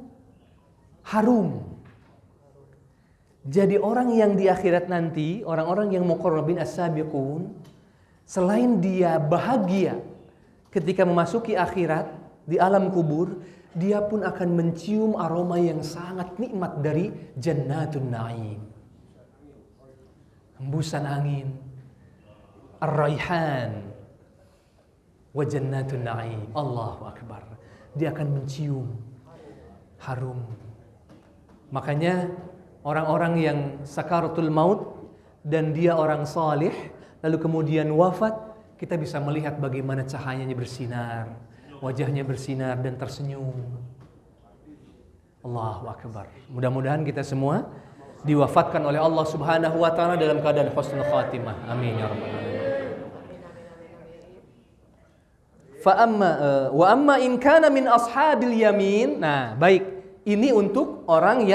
harum. Jadi orang yang di akhirat nanti, orang-orang yang muqarrabin as-sabiqun, selain dia bahagia ketika memasuki akhirat di alam kubur, dia pun akan mencium aroma yang sangat nikmat dari jannatun na'im. Hembusan angin, ar-raihan wa jannatun na'im. Allahu Akbar. Dia akan mencium harum. Makanya orang-orang yang sakaratul maut dan dia orang salih lalu kemudian wafat, kita bisa melihat bagaimana cahayanya bersinar, wajahnya bersinar dan tersenyum. Allahu Akbar. Mudah-mudahan kita semua diwafatkan oleh Allah Subhanahu wa taala dalam keadaan husnul khatimah. Amin ya rabbal alamin. Wa amma in kana min ashabil yamin. Nah, baik. Ini untuk orang yang